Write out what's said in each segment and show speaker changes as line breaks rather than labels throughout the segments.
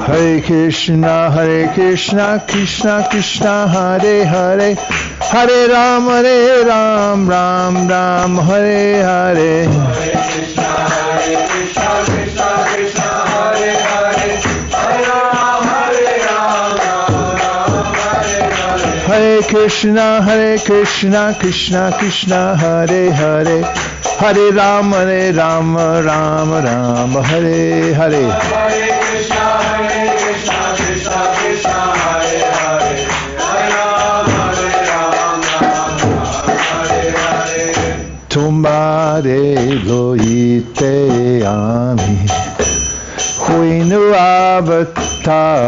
Hare Krishna, Krishna Krishna, Hare Hare, Hare Ram, Ram Hare Hare. Hare Krishna, Krishna Krishna, Hare Hare, Hare Ram, Ram Hare Hare. Tumbare loite ami huinu avatara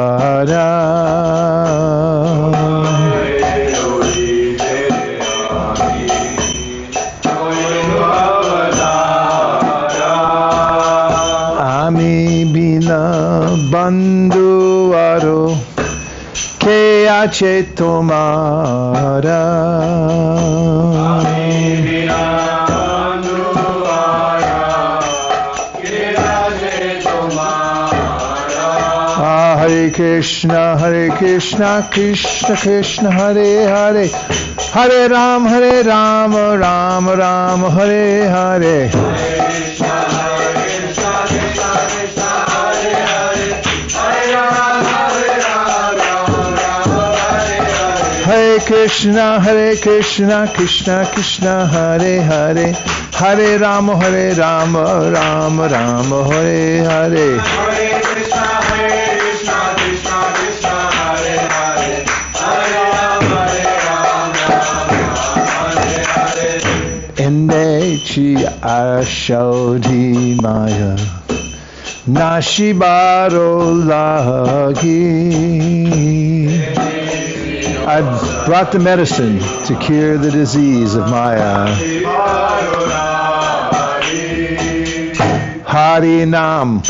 ami bina bandhu aro ke ache tomara. Hare Krishna, Krishna Krishna, Hare Hare, Hare Ram, Ram Hare Hare. Hare Krishna, Krishna Krishna, Hare Hare, Hare Ram, Ram Hare Hare. Chi Ashodhi Maya Nashibaro Lagi. I brought the medicine to cure the disease of Maya. Harinam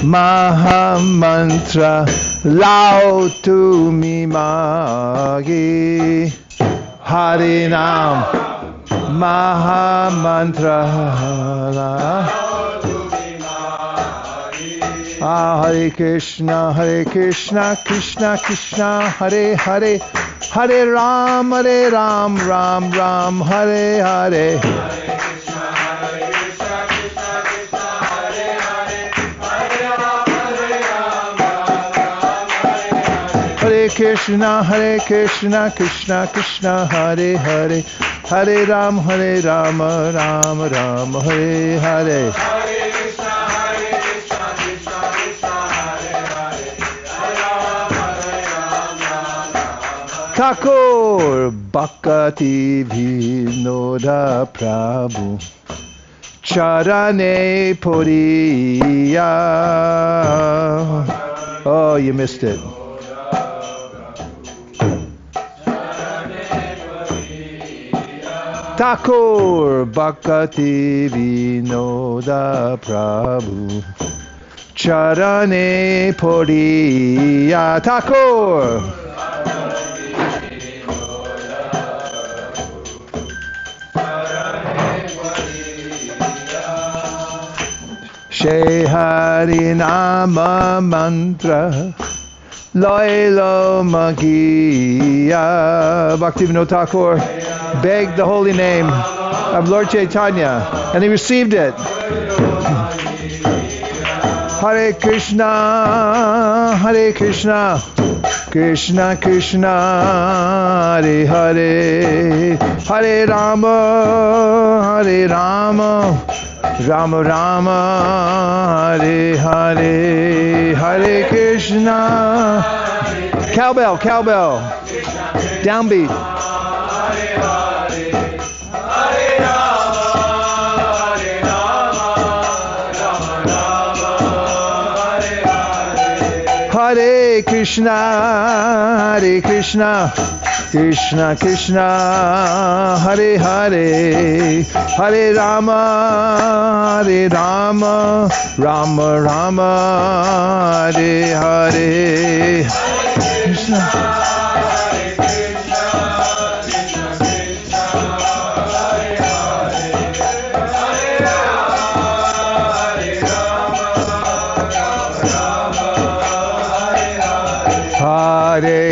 Maha Mantra Lao Tu Mi Magi. Harinam Maha Mantra. Hare Krishna, Krishna Krishna, Hare Hare, Hare Ram, Ram Hare Hare. Hare Krishna, Krishna Krishna, Hare Hare, Hare Ram, Ram Hare Hare. Thakur Bhakti Vinoda Prabhu Charane Puriya. Oh, you missed it. Thakur Bhakti Vinoda Prabhu Charane Puriya. Thakur Shri Hari Nama Mantra Loilo Magiya. Bhaktivinoda Thakur begged the holy name of Lord Chaitanya and he received it. Hare Krishna, Krishna Krishna, Hare Hare, Hare Rama, Rama Rama, Hare Hare, Hare Krishna. Cowbell, downbeat. Hare Krishna, Krishna Krishna, Hare Hare, Hare Rama, Rama Rama, Hare Hare. Krishna.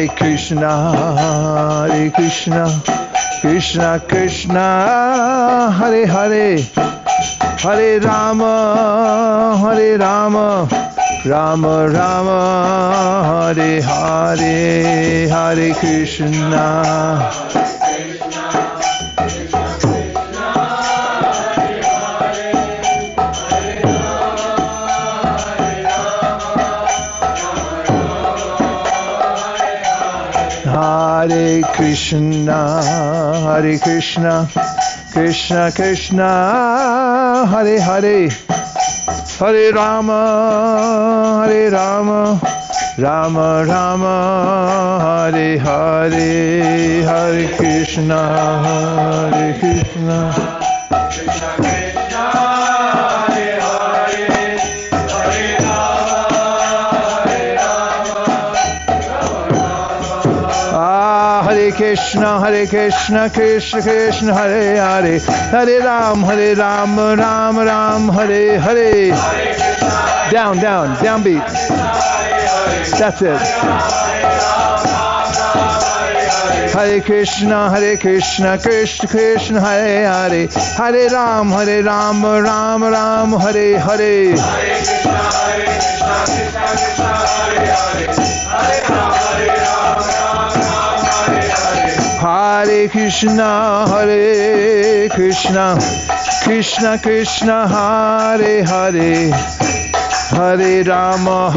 Hare Krishna, Hare Krishna, Krishna Krishna, Hare Hare, Hare Rama, Hare Rama, Rama Rama, Hare Hare, Hare Krishna. Hare Krishna, Hare Krishna, Krishna Krishna, Hare Hare, Hare Rama, Hare Rama, Rama Rama, Hare Hare, Hare Krishna, Hare Krishna. Hare Krishna, Hare Krishna, Krishna Krishna, Hare Hare, Hare Ram, Ram Ram, Hare Hare. Down beat. That's it. Hare Krishna, Krishna Krishna, Hare Hare, Hare Ram, Ram Ram, Hare Hare. Hare Krishna, Krishna Krishna, Hare Hare, Hare Rama,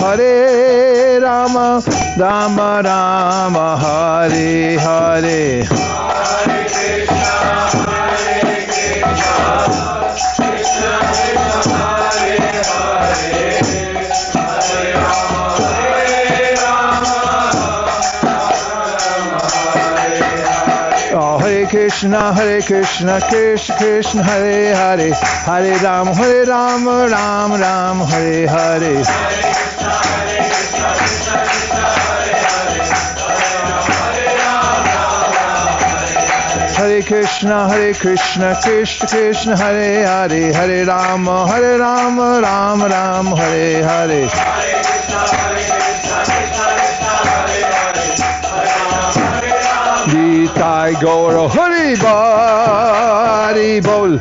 Rama Rama, Hare Hare. Hare Krishna, Hare Krishna, Krishna Krishna, Hare Hare, Hare Ram, Ram Ram, Hare Hare. Hare Krishna, Krishna Krishna, Hare Hare, Hare Ram, Ram Ram, Hare Hare. Nitai Gaura Hari Bol,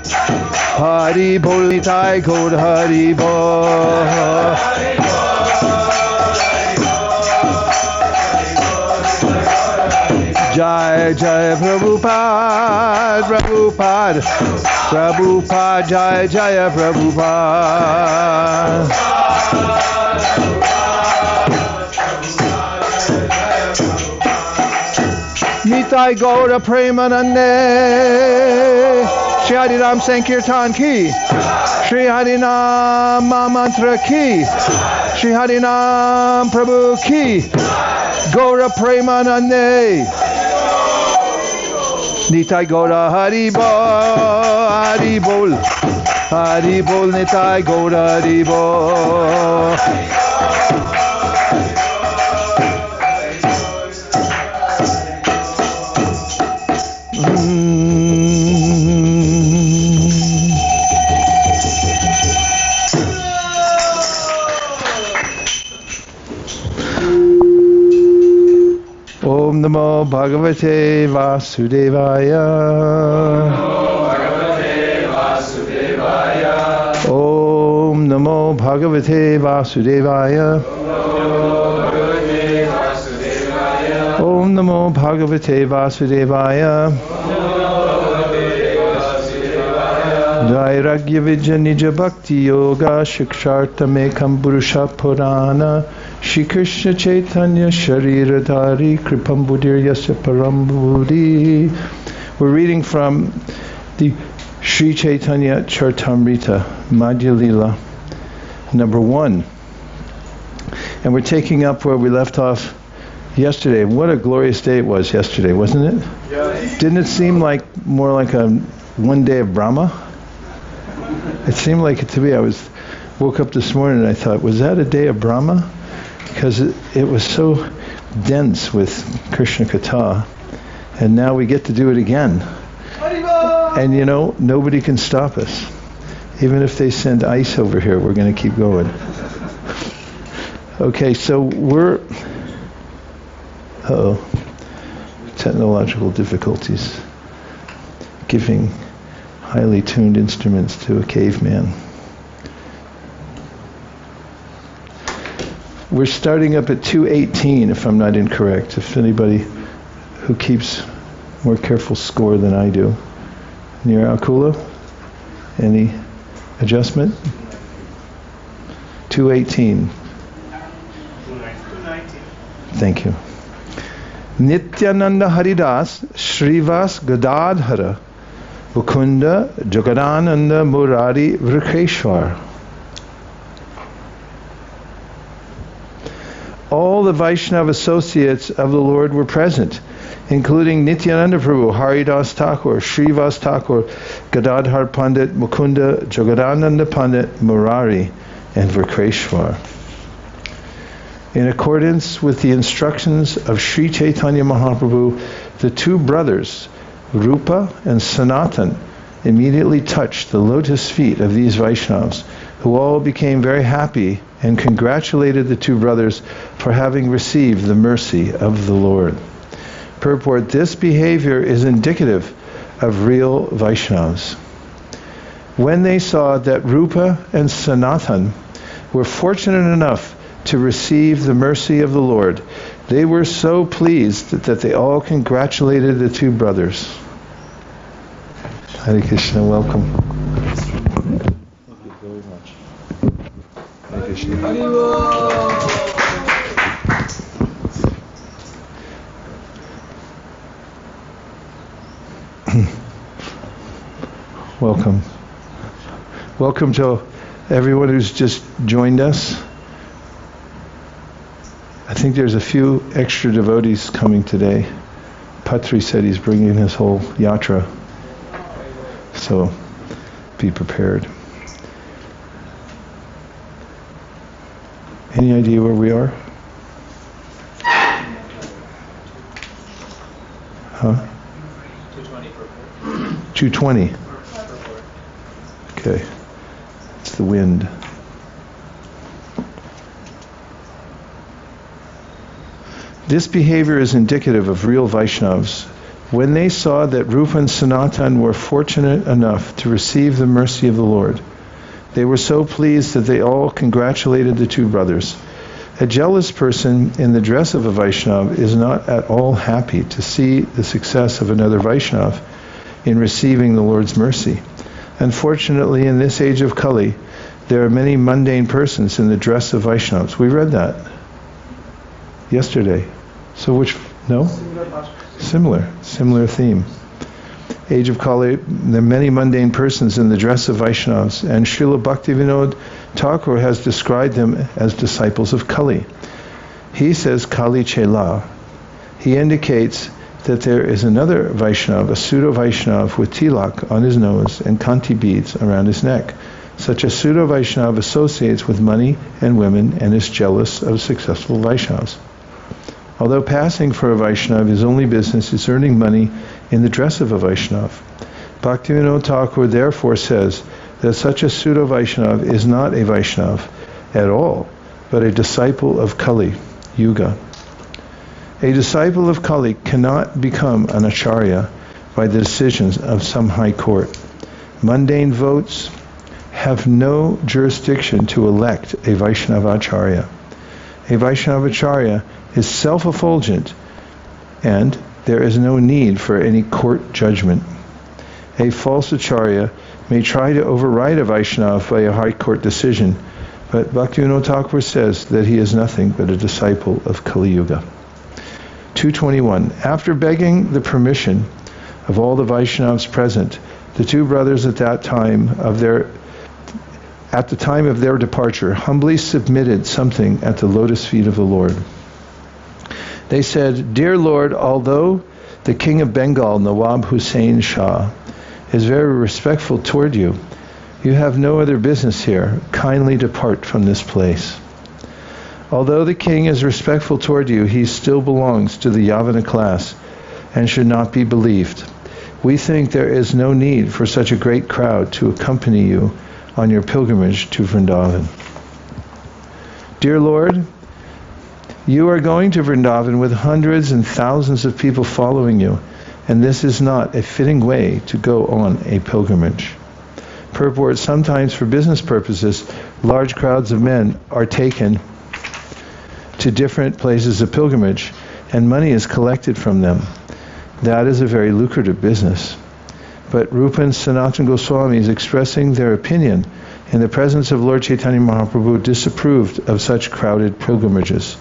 Hari Bol, Nitai Gaura Hari Bol. Jai Jai Prabhupada, Prabhupada, Prabhupada, Jai Jai Prabhupada. Nitai Gaura Premanande, Shri Hariram Sankirtan ki, Shri Harinam Mantra ki, Shri Harinam Prabhu ki, Gaura Premanande. Nitai Gaura Haribol, Haribol, Haribol, Nitai Gaura Haribol. Om Namo Bhagavate Vasudevaya. Om Namo Bhagavate Vasudevaya. Om Namo Bhagavate Vasudevaya. Vairagya Vidya Nija Bhakti Yoga Shikshartamekam Purusha Purana Shri Krishna Chaitanya Shariradhari Kripam Buddhir Yasya Param Buddhi. We're reading from the Sri Chaitanya Charitamrita, Madhya Lila, number 1. And we're taking up where we left off yesterday. What a glorious day it was yesterday, wasn't it? Yes. Didn't it seem like more like a one day of Brahma? It seemed like it to me. Woke up this morning and I thought, was that a day of Brahma? Because it was so dense with Krishna Katha. And now we get to do it again. And you know, nobody can stop us. Even if they send ice over here, we're going to keep going. Okay, so we're Technological difficulties. Giving highly tuned instruments to a caveman. We're starting up at 2:18, if I'm not incorrect. If anybody who keeps more careful score than I do. Near Akula? Any adjustment? 2:18.
2:19.
Thank you. Nityananda Haridas Shrivas Gadadhara Mukunda Jagadananda Murari Vrikeshwar. All the Vaishnava associates of the Lord were present, including Nityananda Prabhu, Haridas Thakur, Srivas Thakur, Gadadhar Pandit, Mukunda, Jagadananda Pandit, Murari, and Vrikeshwar. In accordance with the instructions of Sri Chaitanya Mahaprabhu, the two brothers, Rupa and Sanatan, immediately touched the lotus feet of these Vaishnavas, who all became very happy and congratulated the two brothers for having received the mercy of the Lord. Purport: this behavior is indicative of real Vaishnavas. When they saw that Rupa and Sanatan were fortunate enough to receive the mercy of the Lord, they were so pleased that they all congratulated the two brothers. Hare Krishna, welcome. Thank you very much. Hare Krishna. Welcome. Welcome to everyone who's just joined us. I think there's a few extra devotees coming today. Patri said he's bringing his whole yatra. So be prepared. Any idea where we are? Huh? 220. Okay. It's the wind. This behavior is indicative of real Vaishnavas. When they saw that Rupa and Sanatan were fortunate enough to receive the mercy of the Lord, they were so pleased that they all congratulated the two brothers. A jealous person in the dress of a Vaishnava is not at all happy to see the success of another Vaishnava in receiving the Lord's mercy. Unfortunately, in this age of Kali, there are many mundane persons in the dress of Vaishnavas. We read that yesterday. So which, no? Similar theme. Age of Kali, there are many mundane persons in the dress of Vaishnavas, and Srila Bhaktivinoda Thakur has described them as disciples of Kali. He says Kali Chela. He indicates that there is another Vaishnava, a pseudo-Vaishnava with tilak on his nose and kanti beads around his neck. Such a pseudo-Vaishnava associates with money and women and is jealous of successful Vaishnavas. Although passing for a Vaishnava, his only business is earning money in the dress of a Vaishnava. Bhaktivinoda Thakur therefore says that such a pseudo-Vaishnava is not a Vaishnava at all, but a disciple of Kali Yuga. A disciple of Kali cannot become an acharya by the decisions of some high court. Mundane votes have no jurisdiction to elect a Vaishnava acharya. A Vaishnava acharya is self-effulgent, and there is no need for any court judgment. A false acharya may try to override a Vaishnava by a high court decision, but Bhaktivinoda Thakur says that he is nothing but a disciple of Kali Yuga. 221. After begging the permission of all the Vaishnavas present, the two brothers at the time of their departure humbly submitted something at the lotus feet of the Lord. They said, "Dear Lord, although the King of Bengal, Nawab Hussain Shah, is very respectful toward you, you have no other business here. Kindly depart from this place." Although the king is respectful toward you, he still belongs to the Yavana class and should not be believed. We think there is no need for such a great crowd to accompany you on your pilgrimage to Vrindavan. Dear Lord, You are going to Vrindavan with hundreds and thousands of people following you, and this is not a fitting way to go on a pilgrimage. Purport: sometimes for business purposes, large crowds of men are taken to different places of pilgrimage, and money is collected from them. That is a very lucrative business. But Rupa and Sanatana Goswami is expressing their opinion in the presence of Lord Chaitanya Mahaprabhu disapproved of such crowded pilgrimages.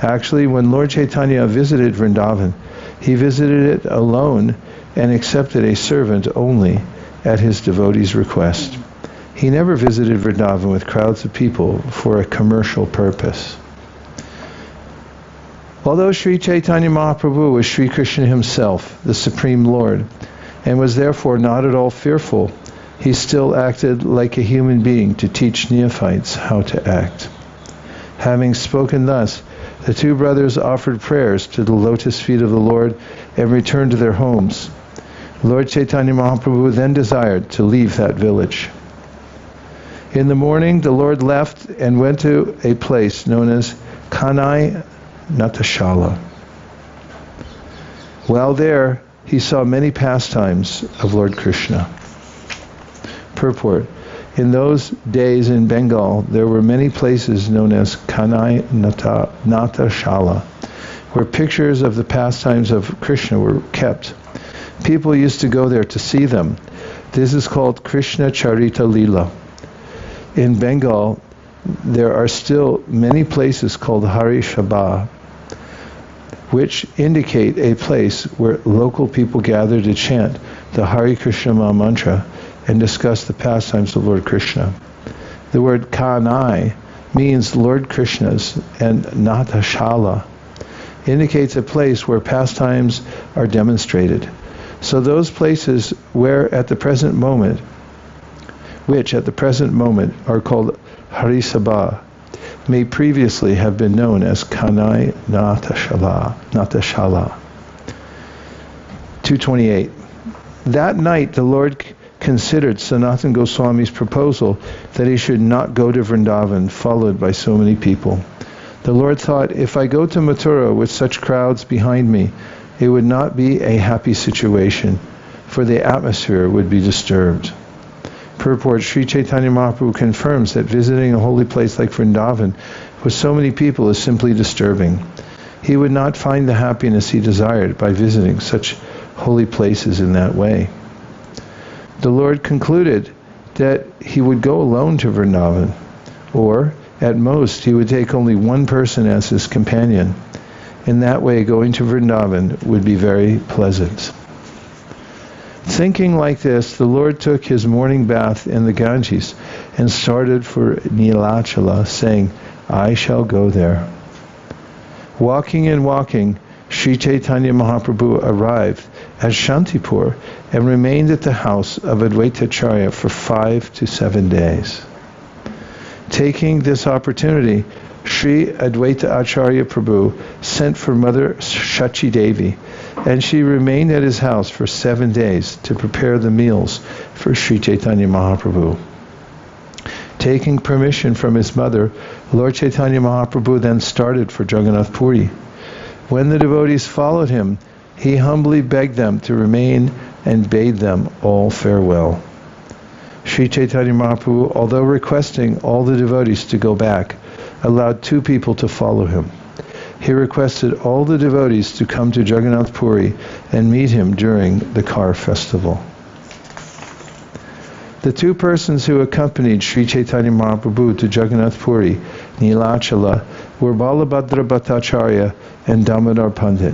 Actually, when Lord Chaitanya visited Vrindavan, he visited it alone and accepted a servant only at his devotees' request. He never visited Vrindavan with crowds of people for a commercial purpose. Although Sri Chaitanya Mahaprabhu was Sri Krishna himself, the Supreme Lord, and was therefore not at all fearful, he still acted like a human being to teach neophytes how to act. Having spoken thus, the two brothers offered prayers to the lotus feet of the Lord and returned to their homes. Lord Chaitanya Mahaprabhu then desired to leave that village. In the morning, the Lord left and went to a place known as Kanai Natashala. While there, he saw many pastimes of Lord Krishna. Purport: in those days in Bengal, there were many places known as Kanai Natashala, where pictures of the pastimes of Krishna were kept. People used to go there to see them. This is called Krishna Charita Leela. In Bengal, there are still many places called Hari Sabha, which indicate a place where local people gather to chant the Hare Krishna Maha Mantra and discuss the pastimes of Lord Krishna. The word Kanai means Lord Krishna's, and Natashala indicates a place where pastimes are demonstrated. So those places which at the present moment are called Hari Sabha may previously have been known as Kanai Natashala. 228. That night the Lord considered Sanatana Goswami's proposal that he should not go to Vrindavan, followed by so many people. The Lord thought, if I go to Mathura with such crowds behind me, it would not be a happy situation, for the atmosphere would be disturbed. Purport: Sri Chaitanya Mahaprabhu confirms that visiting a holy place like Vrindavan with so many people is simply disturbing. He would not find the happiness he desired by visiting such holy places in that way. The Lord concluded that he would go alone to Vrindavan, or at most he would take only one person as his companion. In that way, going to Vrindavan would be very pleasant. Thinking like this, the Lord took his morning bath in the Ganges and started for Nilachala, saying, I shall go there. Walking and walking, Sri Chaitanya Mahaprabhu arrived at Shantipur and remained at the house of Advaitacharya for 5 to 7 days. Taking this opportunity, Sri Advaita Acharya Prabhu sent for Mother Shachi Devi, and she remained at his house for 7 days to prepare the meals for Sri Chaitanya Mahaprabhu. Taking permission from his mother, Lord Chaitanya Mahaprabhu then started for Jagannath Puri. When the devotees followed him, he humbly begged them to remain and bade them all farewell. Sri Chaitanya Mahaprabhu, although requesting all the devotees to go back, allowed 2 people to follow him. He requested all the devotees to come to Jagannath Puri and meet him during the Car festival. The 2 persons who accompanied Sri Chaitanya Mahaprabhu to Jagannath Puri, Nilachala, were Balabhadra Bhattacharya and Damodar Pandit.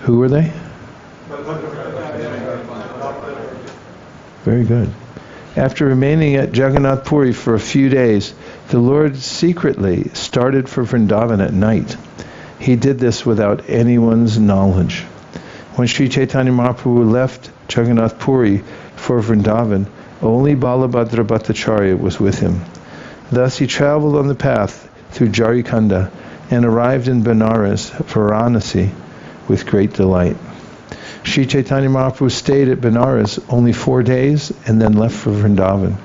Who were they? Very good. After remaining at Jagannath Puri for a few days, the Lord secretly started for Vrindavan at night. He did this without anyone's knowledge. When Sri Chaitanya Mahaprabhu left Jagannath Puri for Vrindavan, only Balabhadra Bhattacharya was with him. Thus he traveled on the path through Jharkhand and arrived in Benares, Varanasi, with great delight. Sri Chaitanya Mahaprabhu stayed at Benares only 4 days and then left for Vrindavan.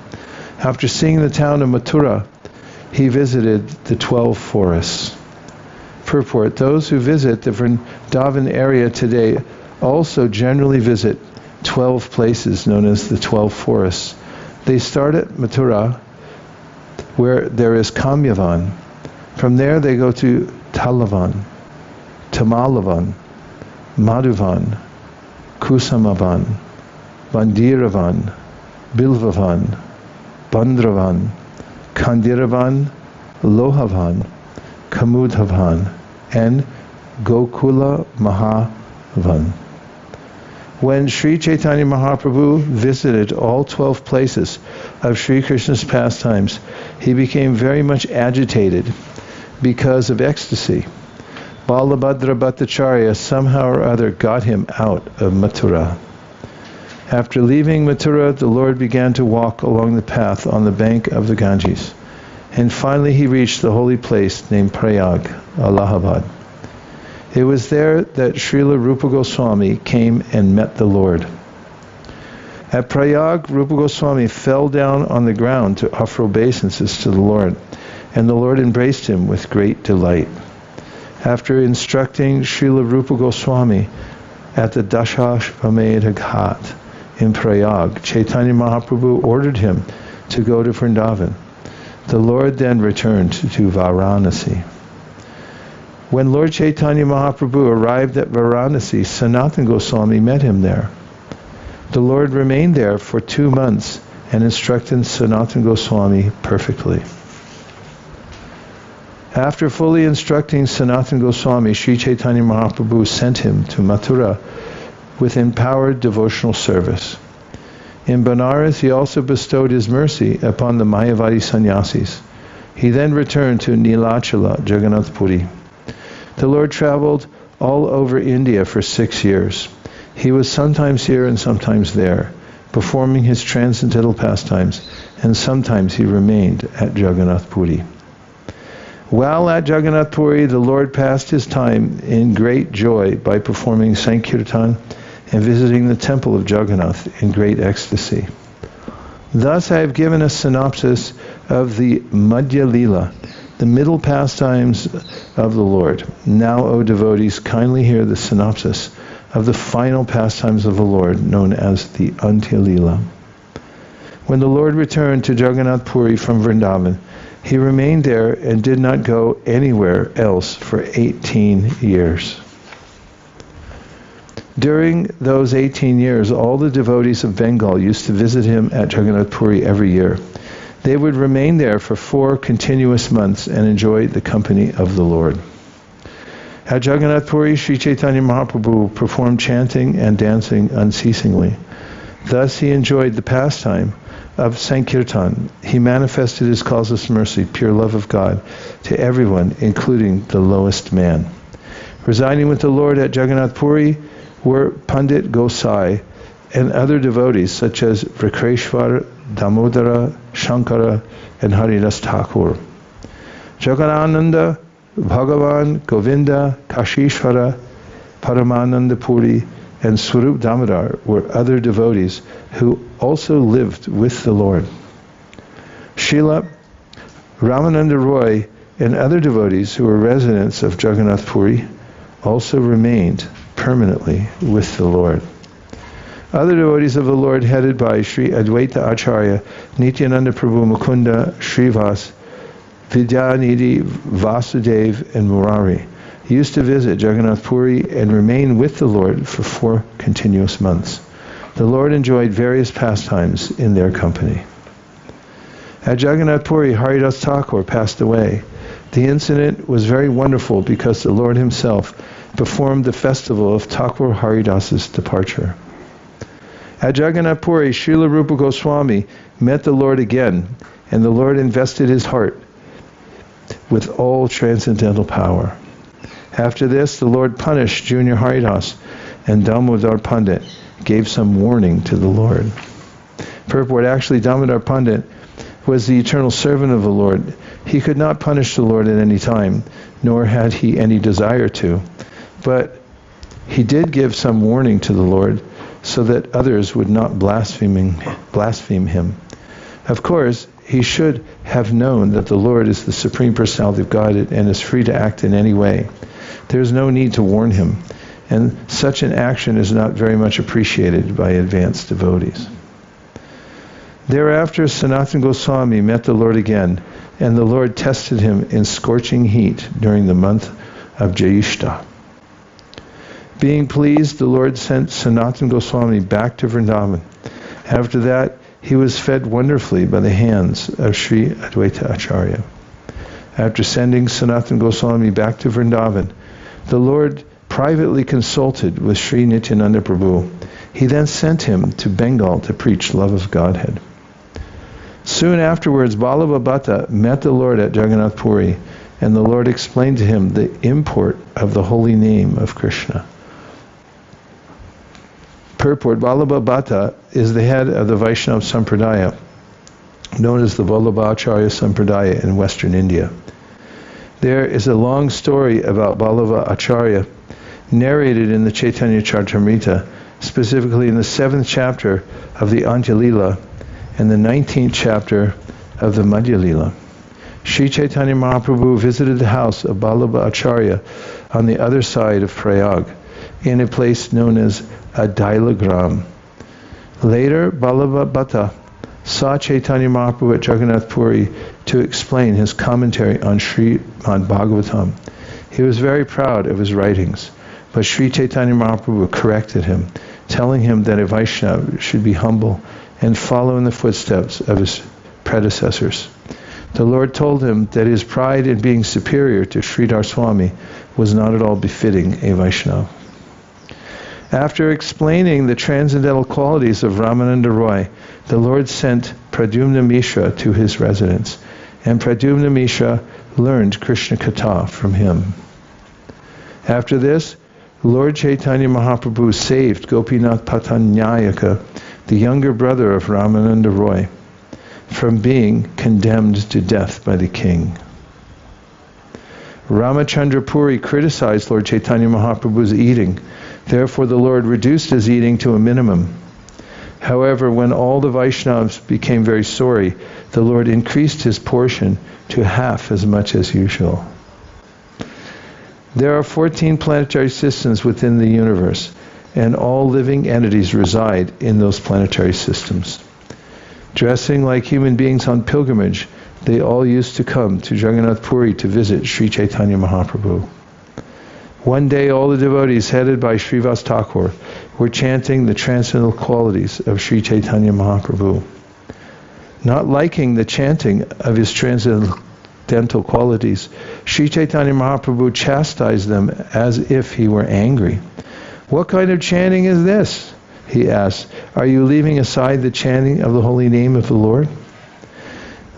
After seeing the town of Mathura, he visited the 12 forests. Purport: those who visit the Vrindavan area today also generally visit 12 places known as the 12 forests. They start at Mathura, where there is Kamyavan. From there they go to Talavan, Tamalavan, Madhuvan, Kusamavan, Bandiravan, Bilvavan, Bandravan, Kandiravan, Lohavan, Kamudhavan, and Gokula Mahavan. When Sri Chaitanya Mahaprabhu visited all 12 places of Sri Krishna's pastimes, he became very much agitated because of ecstasy. Balabhadra Bhattacharya somehow or other got him out of Mathura. After leaving Mathura, the Lord began to walk along the path on the bank of the Ganges, and finally he reached the holy place named Prayag, Allahabad. It was there that Srila Rupa Goswami came and met the Lord. At Prayag, Rupa Goswami fell down on the ground to offer obeisances to the Lord, and the Lord embraced him with great delight. After instructing Srila Rupa Goswami at the Dashashvamedha Ghat in Prayag, Chaitanya Mahaprabhu ordered him to go to Vrindavan. The Lord then returned to Varanasi. When Lord Chaitanya Mahaprabhu arrived at Varanasi, Sanatana Goswami met him there. The Lord remained there for 2 months and instructed Sanatana Goswami perfectly. After fully instructing Sanatana Goswami, Sri Chaitanya Mahaprabhu sent him to Mathura with empowered devotional service. In Benares, he also bestowed his mercy upon the Mayavadi sannyasis. He then returned to Nilachala, Jagannath Puri. The Lord traveled all over India for 6 years. He was sometimes here and sometimes there, performing his transcendental pastimes, and sometimes he remained at Jagannath Puri. While at Jagannath Puri, the Lord passed his time in great joy by performing Sankirtan and visiting the temple of Jagannath in great ecstasy. Thus I have given a synopsis of the Madhya Lila, the middle pastimes of the Lord. Now, O devotees, kindly hear the synopsis of the final pastimes of the Lord, known as the Antya Lila. When the Lord returned to Jagannath Puri from Vrindavan, he remained there and did not go anywhere else for 18 years. During those 18 years, all the devotees of Bengal used to visit him at Jagannath Puri every year. They would remain there for 4 continuous months and enjoy the company of the Lord. At Jagannath Puri, Sri Chaitanya Mahaprabhu performed chanting and dancing unceasingly. Thus he enjoyed the pastime of Sankirtan. He manifested his causeless mercy, pure love of God, to everyone, including the lowest man. Residing with the Lord at Jagannath Puri were Pandit Gosai and other devotees such as Vrikreshwar, Damodara, Shankara, and Haridas Thakur. Jagadananda, Bhagavan, Govinda, Kashishvara, Paramananda Puri, and Swarup Damodar were other devotees who also lived with the Lord. Srila Ramananda Roy and other devotees who were residents of Jagannath Puri also remained permanently with the Lord. Other devotees of the Lord headed by Sri Advaita Acharya, Nityananda Prabhu Mukunda, Srivas, Vidyanidhi, Vasudev, and Murari used to visit Jagannath Puri and remain with the Lord for 4 continuous months. The Lord enjoyed various pastimes in their company. At Jagannath Puri, Haridas Thakur passed away. The incident was very wonderful because the Lord himself performed the festival of Thakur Haridas's departure. At Jagannath Puri, Srila Rupa Goswami met the Lord again, and the Lord invested his heart with all transcendental power. After this, the Lord punished Junior Haridas, and Damodar Pandit gave some warning to the Lord. Purport: actually, Damodar Pandit was the eternal servant of the Lord. He could not punish the Lord at any time, nor had he any desire to. But he did give some warning to the Lord so that others would not blaspheme him. Of course, he should have known that the Lord is the Supreme Personality of Godhead and is free to act in any way. There is no need to warn him, and such an action is not very much appreciated by advanced devotees. Thereafter, Sanatana Goswami met the Lord again, and the Lord tested him in scorching heat during the month of Jyeshta. Being pleased, the Lord sent Sanatana Goswami back to Vrindavan. After that, he was fed wonderfully by the hands of Sri Advaita Acharya. After sending Sanatana Goswami back to Vrindavan, the Lord privately consulted with Sri Nityananda Prabhu. He then sent him to Bengal to preach love of Godhead. Soon afterwards, Vallabha Bhatta met the Lord at Jagannath Puri, and the Lord explained to him the import of the holy name of Krishna. Purport: Vallabha Bhatta is the head of the Vaishnava Sampradaya, known as the Vallabhacharya Sampradaya in Western India. There is a long story about Vallabha Acharya narrated in the Chaitanya Charitamrita, specifically in the 7th chapter of the Antya Lila and the 19th chapter of the Madhya Lila. Sri Chaitanya Mahaprabhu visited the house of Vallabha Acharya on the other side of Prayag, in a place known as Adailagram. Later, Vallabha Bhatta saw Chaitanya Mahaprabhu at Jagannath Puri to explain his commentary on Srimad Bhagavatam. He was very proud of his writings, but Sri Chaitanya Mahaprabhu corrected him, telling him that a Vaishnava should be humble and follow in the footsteps of his predecessors. The Lord told him that his pride in being superior to Sridhar Swami was not at all befitting a Vaishnava. After explaining the transcendental qualities of Ramananda Roy, the Lord sent Pradyumna Mishra to his residence, and Pradyumna Mishra learned Krishna Katha from him. After this, Lord Chaitanya Mahaprabhu saved Gopinath Patanyayaka, the younger brother of Ramananda Roy, from being condemned to death by the king. Ramachandra Puri criticized Lord Chaitanya Mahaprabhu's eating. Therefore, the Lord reduced his eating to a minimum. However, when all the Vaishnavas became very sorry, the Lord increased his portion to half as much as usual. There are 14 planetary systems within the universe, and all living entities reside in those planetary systems. Dressing like human beings on pilgrimage, they all used to come to Jagannath Puri to visit Sri Chaitanya Mahaprabhu. One day, all the devotees, headed by Srivas Thakur, were chanting the transcendental qualities of Sri Chaitanya Mahaprabhu. Not liking the chanting of his transcendental qualities, Sri Chaitanya Mahaprabhu chastised them as if he were angry. "What kind of chanting is this?" he asked. "Are you leaving aside the chanting of the holy name of the Lord?"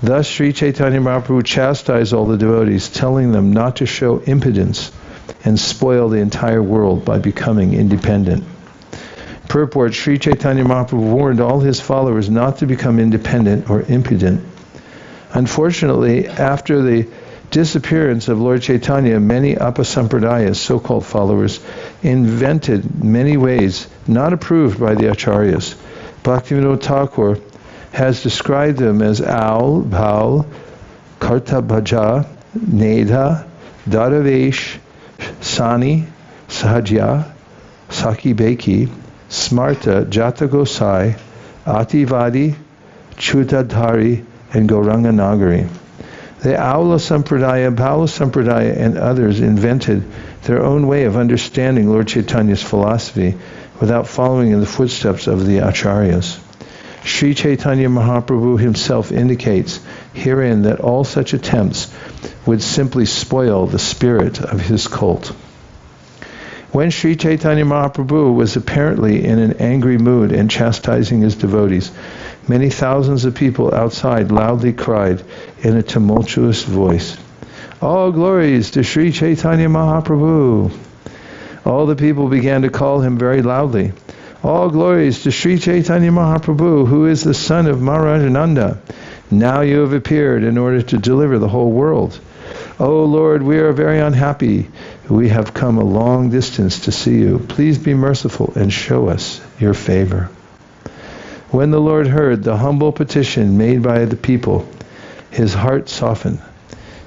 Thus Sri Chaitanya Mahaprabhu chastised all the devotees, telling them not to show impudence and spoil the entire world by becoming independent. Purport: Sri Chaitanya Mahaprabhu warned all his followers not to become independent or impudent. Unfortunately, after the disappearance of Lord Chaitanya, many Apasampradayas, so-called followers, invented many ways not approved by the Acharyas. Bhaktivinoda Thakur has described them as Aul, Bhaul, Kartabhaja, Nedha, Dadavesh, Sani, Sahajya, Saki Beki, Smarta, Jata Gosai, Ativadi, Chutadhari, and Gauranga Nagari. The Aula Sampradaya, Bhaula Sampradaya, and others invented their own way of understanding Lord Chaitanya's philosophy without following in the footsteps of the Acharyas. Sri Chaitanya Mahaprabhu himself indicates herein that all such attempts would simply spoil the spirit of his cult. When Sri Chaitanya Mahaprabhu was apparently in an angry mood and chastising his devotees, many thousands of people outside loudly cried in a tumultuous voice, "All glories to Sri Chaitanya Mahaprabhu!" All the people began to call him very loudly, "All glories to Sri Chaitanya Mahaprabhu, who is the son of Maharajananda. Now you have appeared in order to deliver the whole world. O Lord, we are very unhappy. We have come a long distance to see you. Please be merciful and show us your favor." When the Lord heard the humble petition made by the people, his heart softened.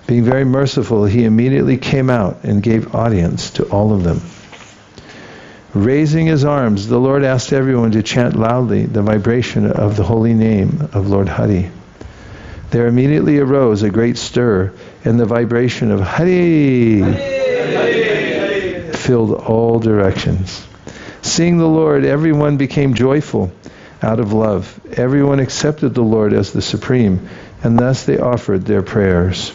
Being very merciful, he immediately came out and gave audience to all of them. Raising his arms, the Lord asked everyone to chant loudly the vibration of the holy name of Lord Hari. There immediately arose a great stir, and the vibration of Hari filled all directions. Seeing the Lord, everyone became joyful out of love. Everyone accepted the Lord as the Supreme, and thus they offered their prayers.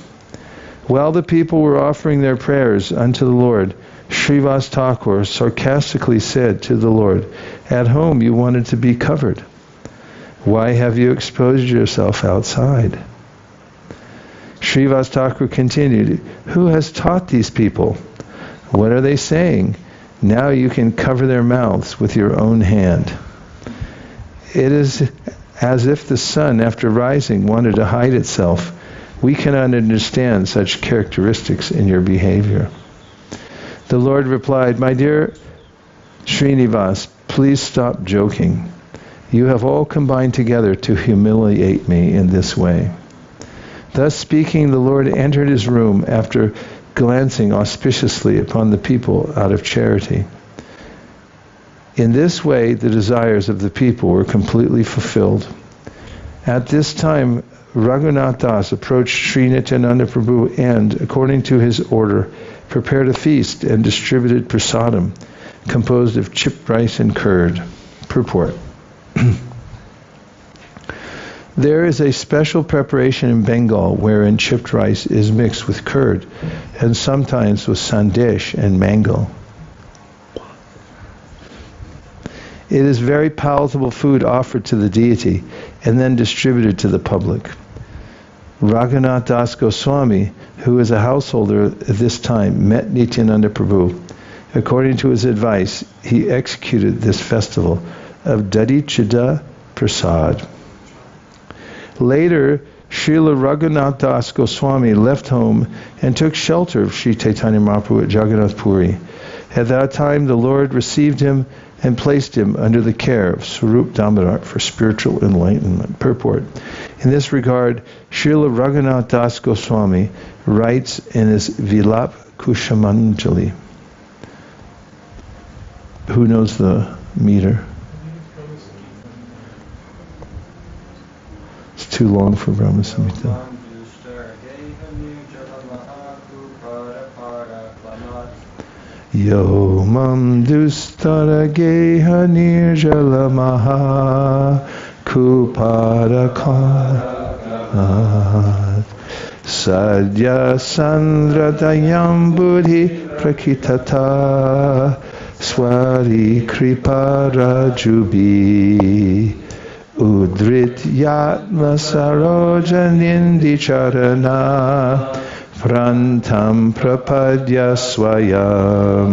While the people were offering their prayers unto the Lord, Srivas Thakur sarcastically said to the Lord, "At home you wanted to be covered. Why have you exposed yourself outside?" Srivas Thakur continued, "Who has taught these people? What are they saying? Now you can cover their mouths with your own hand." It is as if the sun, after rising, wanted to hide itself. We cannot understand such characteristics in your behavior. The Lord replied, "My dear Srinivas, please stop joking. You have all combined together to humiliate me in this way." Thus speaking, the Lord entered his room after glancing auspiciously upon the people out of charity. In this way, the desires of the people were completely fulfilled. At this time, Raghunath Das approached Sri Nityananda Prabhu and, according to his order, prepared a feast and distributed prasadam, composed of chipped rice and curd. Purport. There is a special preparation in Bengal wherein chipped rice is mixed with curd and sometimes with sandesh and mango. It is very palatable food offered to the deity and then distributed to the public. Raghunath Das Goswami, who is a householder at this time, met Nityananda Prabhu. According to his advice, he executed this festival of Dadichida Prasad. Later, Srila Raghunath Das Goswami left home and took shelter of Sri Chaitanya Mahaprabhu at Jagannath Puri. At that time, the Lord received him and placed him under the care of Swarup Damodar for spiritual enlightenment. Purport. In this regard, Srila Raghunath Das Goswami writes in his Vilap Kushamanjali. Who knows the meter? It's too long for Brahma Samhita. Yo mam dustara geha nirjala maha kuparakad sadya sandradayam buddhi prakitata swari kriparajubi udrit yatma sarojanindi charana Prantam prapadya swayam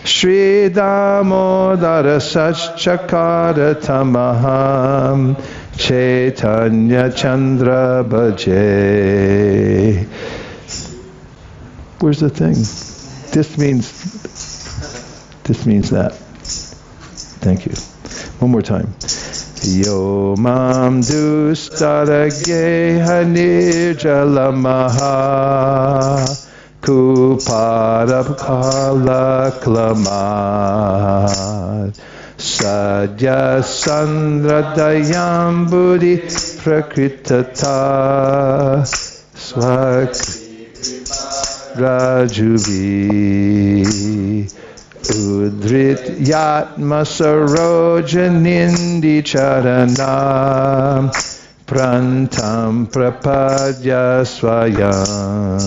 Shri Damodara Sachakara Tamaham Chaitanya Chandra Bhaje. Where's the thing? This means that. Thank you. One more time. Yo mam dustara geha nirjalamaha kuparapkala klamat sadya sandradayam buddhi prakritata swakri rajuvi Udrit yatma sarojanindi charana prantam prapadya swayam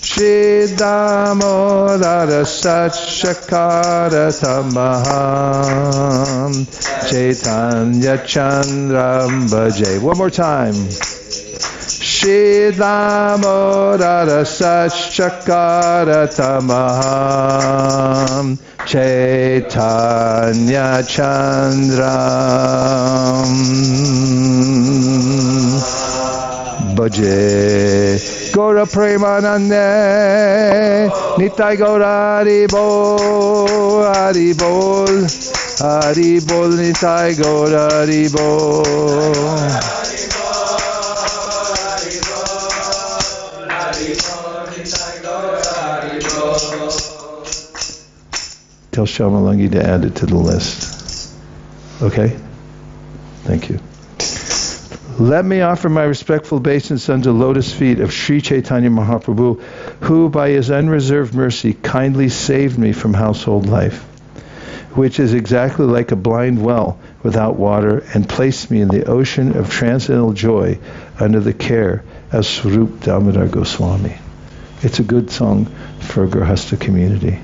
Shri Damodara Sachakara Tamaham Chaitanya Chandram Bhaje. One more time. Shri Damodara Sachakara Tamaham Chaitanya Chandram Bhaje. Gaura Premanande Nitai Gaura Haribol Haribol Hari Bol Nitai Gaur Hari Bol. Tell Shamalangi to add it to the list. Okay? Thank you. Let me offer my respectful obeisance unto the lotus feet of Sri Chaitanya Mahaprabhu, who by his unreserved mercy kindly saved me from household life, which is exactly like a blind well without water, and placed me in the ocean of transcendental joy under the care of Swarup Damodar Goswami. It's a good song for a Grihastha community.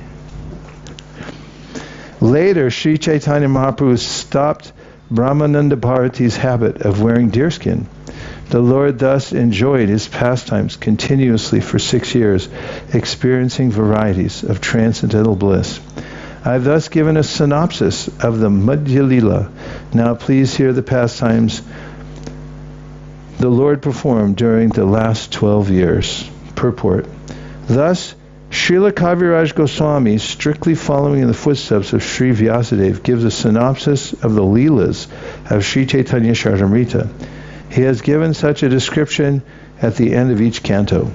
Later, Sri Chaitanya Mahaprabhu stopped Brahmananda Bharati's habit of wearing deerskin. The Lord thus enjoyed his pastimes continuously for 6 years, experiencing varieties of transcendental bliss. I have thus given a synopsis of the Madhya Lila. Now please hear the pastimes the Lord performed during the last 12 years. Purport. Thus, Srila Kaviraj Goswami, strictly following in the footsteps of Sri Vyasadeva, gives a synopsis of the Leelas of Sri Chaitanya Charitamrita. He has given such a description at the end of each canto.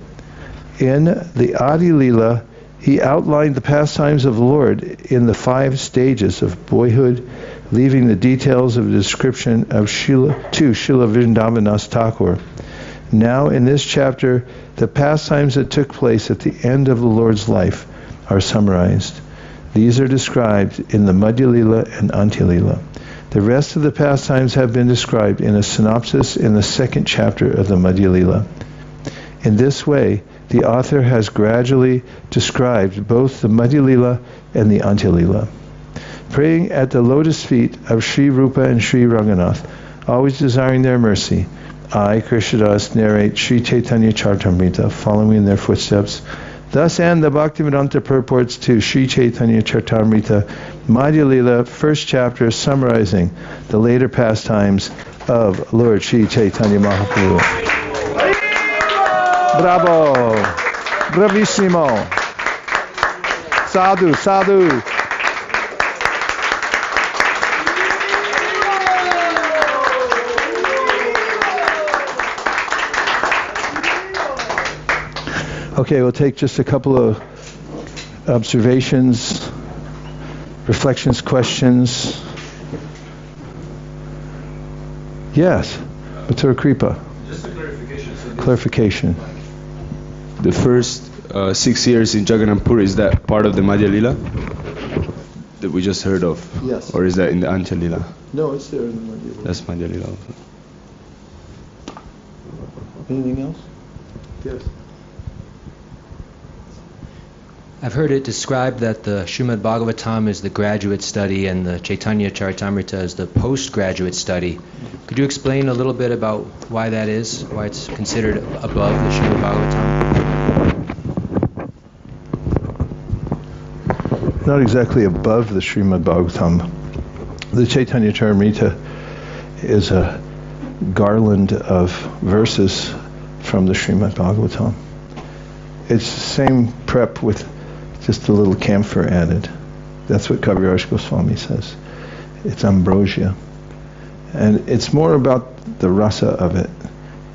In the Adi Leela, he outlined the pastimes of the Lord in the 5 stages of boyhood, leaving the details of the description of Srila Vrindavandas Thakur. Now, in this chapter, the pastimes that took place at the end of the Lord's life are summarized. These are described in the Madhya Lila and Antya Lila. The rest of the pastimes have been described in a synopsis in the 2nd chapter of the Madhya Lila. In this way, the author has gradually described both the Madhya Lila and the Antya Lila. Praying at the lotus feet of Sri Rupa and Sri Raghunath, always desiring their mercy, I, Krishnadas, narrate Sri Chaitanya Charitamrita, following in their footsteps. Thus end the Bhaktivedanta purports to Sri Chaitanya Charitamrita, Madhya Lila, 1st chapter, summarizing the later pastimes of Lord Sri Chaitanya Mahaprabhu. Bravo! Bravissimo! Sadhu, sadhu! Okay, we'll take just a couple of observations, reflections, questions. Yes, Mathura Kripa.
Just a clarification.
Clarification.
The first 6 years in Jagannath, is that part of the Madhya Lila that we just heard of?
Yes.
Or is that in the Antya Lila?
No, it's there in the Madhya Lila.
That's Madhya Lila also.
Anything else? Yes.
I've heard it described that the Srimad Bhagavatam is the graduate study and the Chaitanya Charitamrita is the postgraduate study. Could you explain a little bit about why that is, why it's considered above the Srimad Bhagavatam?
Not exactly above the Srimad Bhagavatam. The Chaitanya Charitamrita is a garland of verses from the Srimad Bhagavatam. It's the same prep with just a little camphor added. That's what Kaviraj Goswami says. It's ambrosia. And it's more about the rasa of it,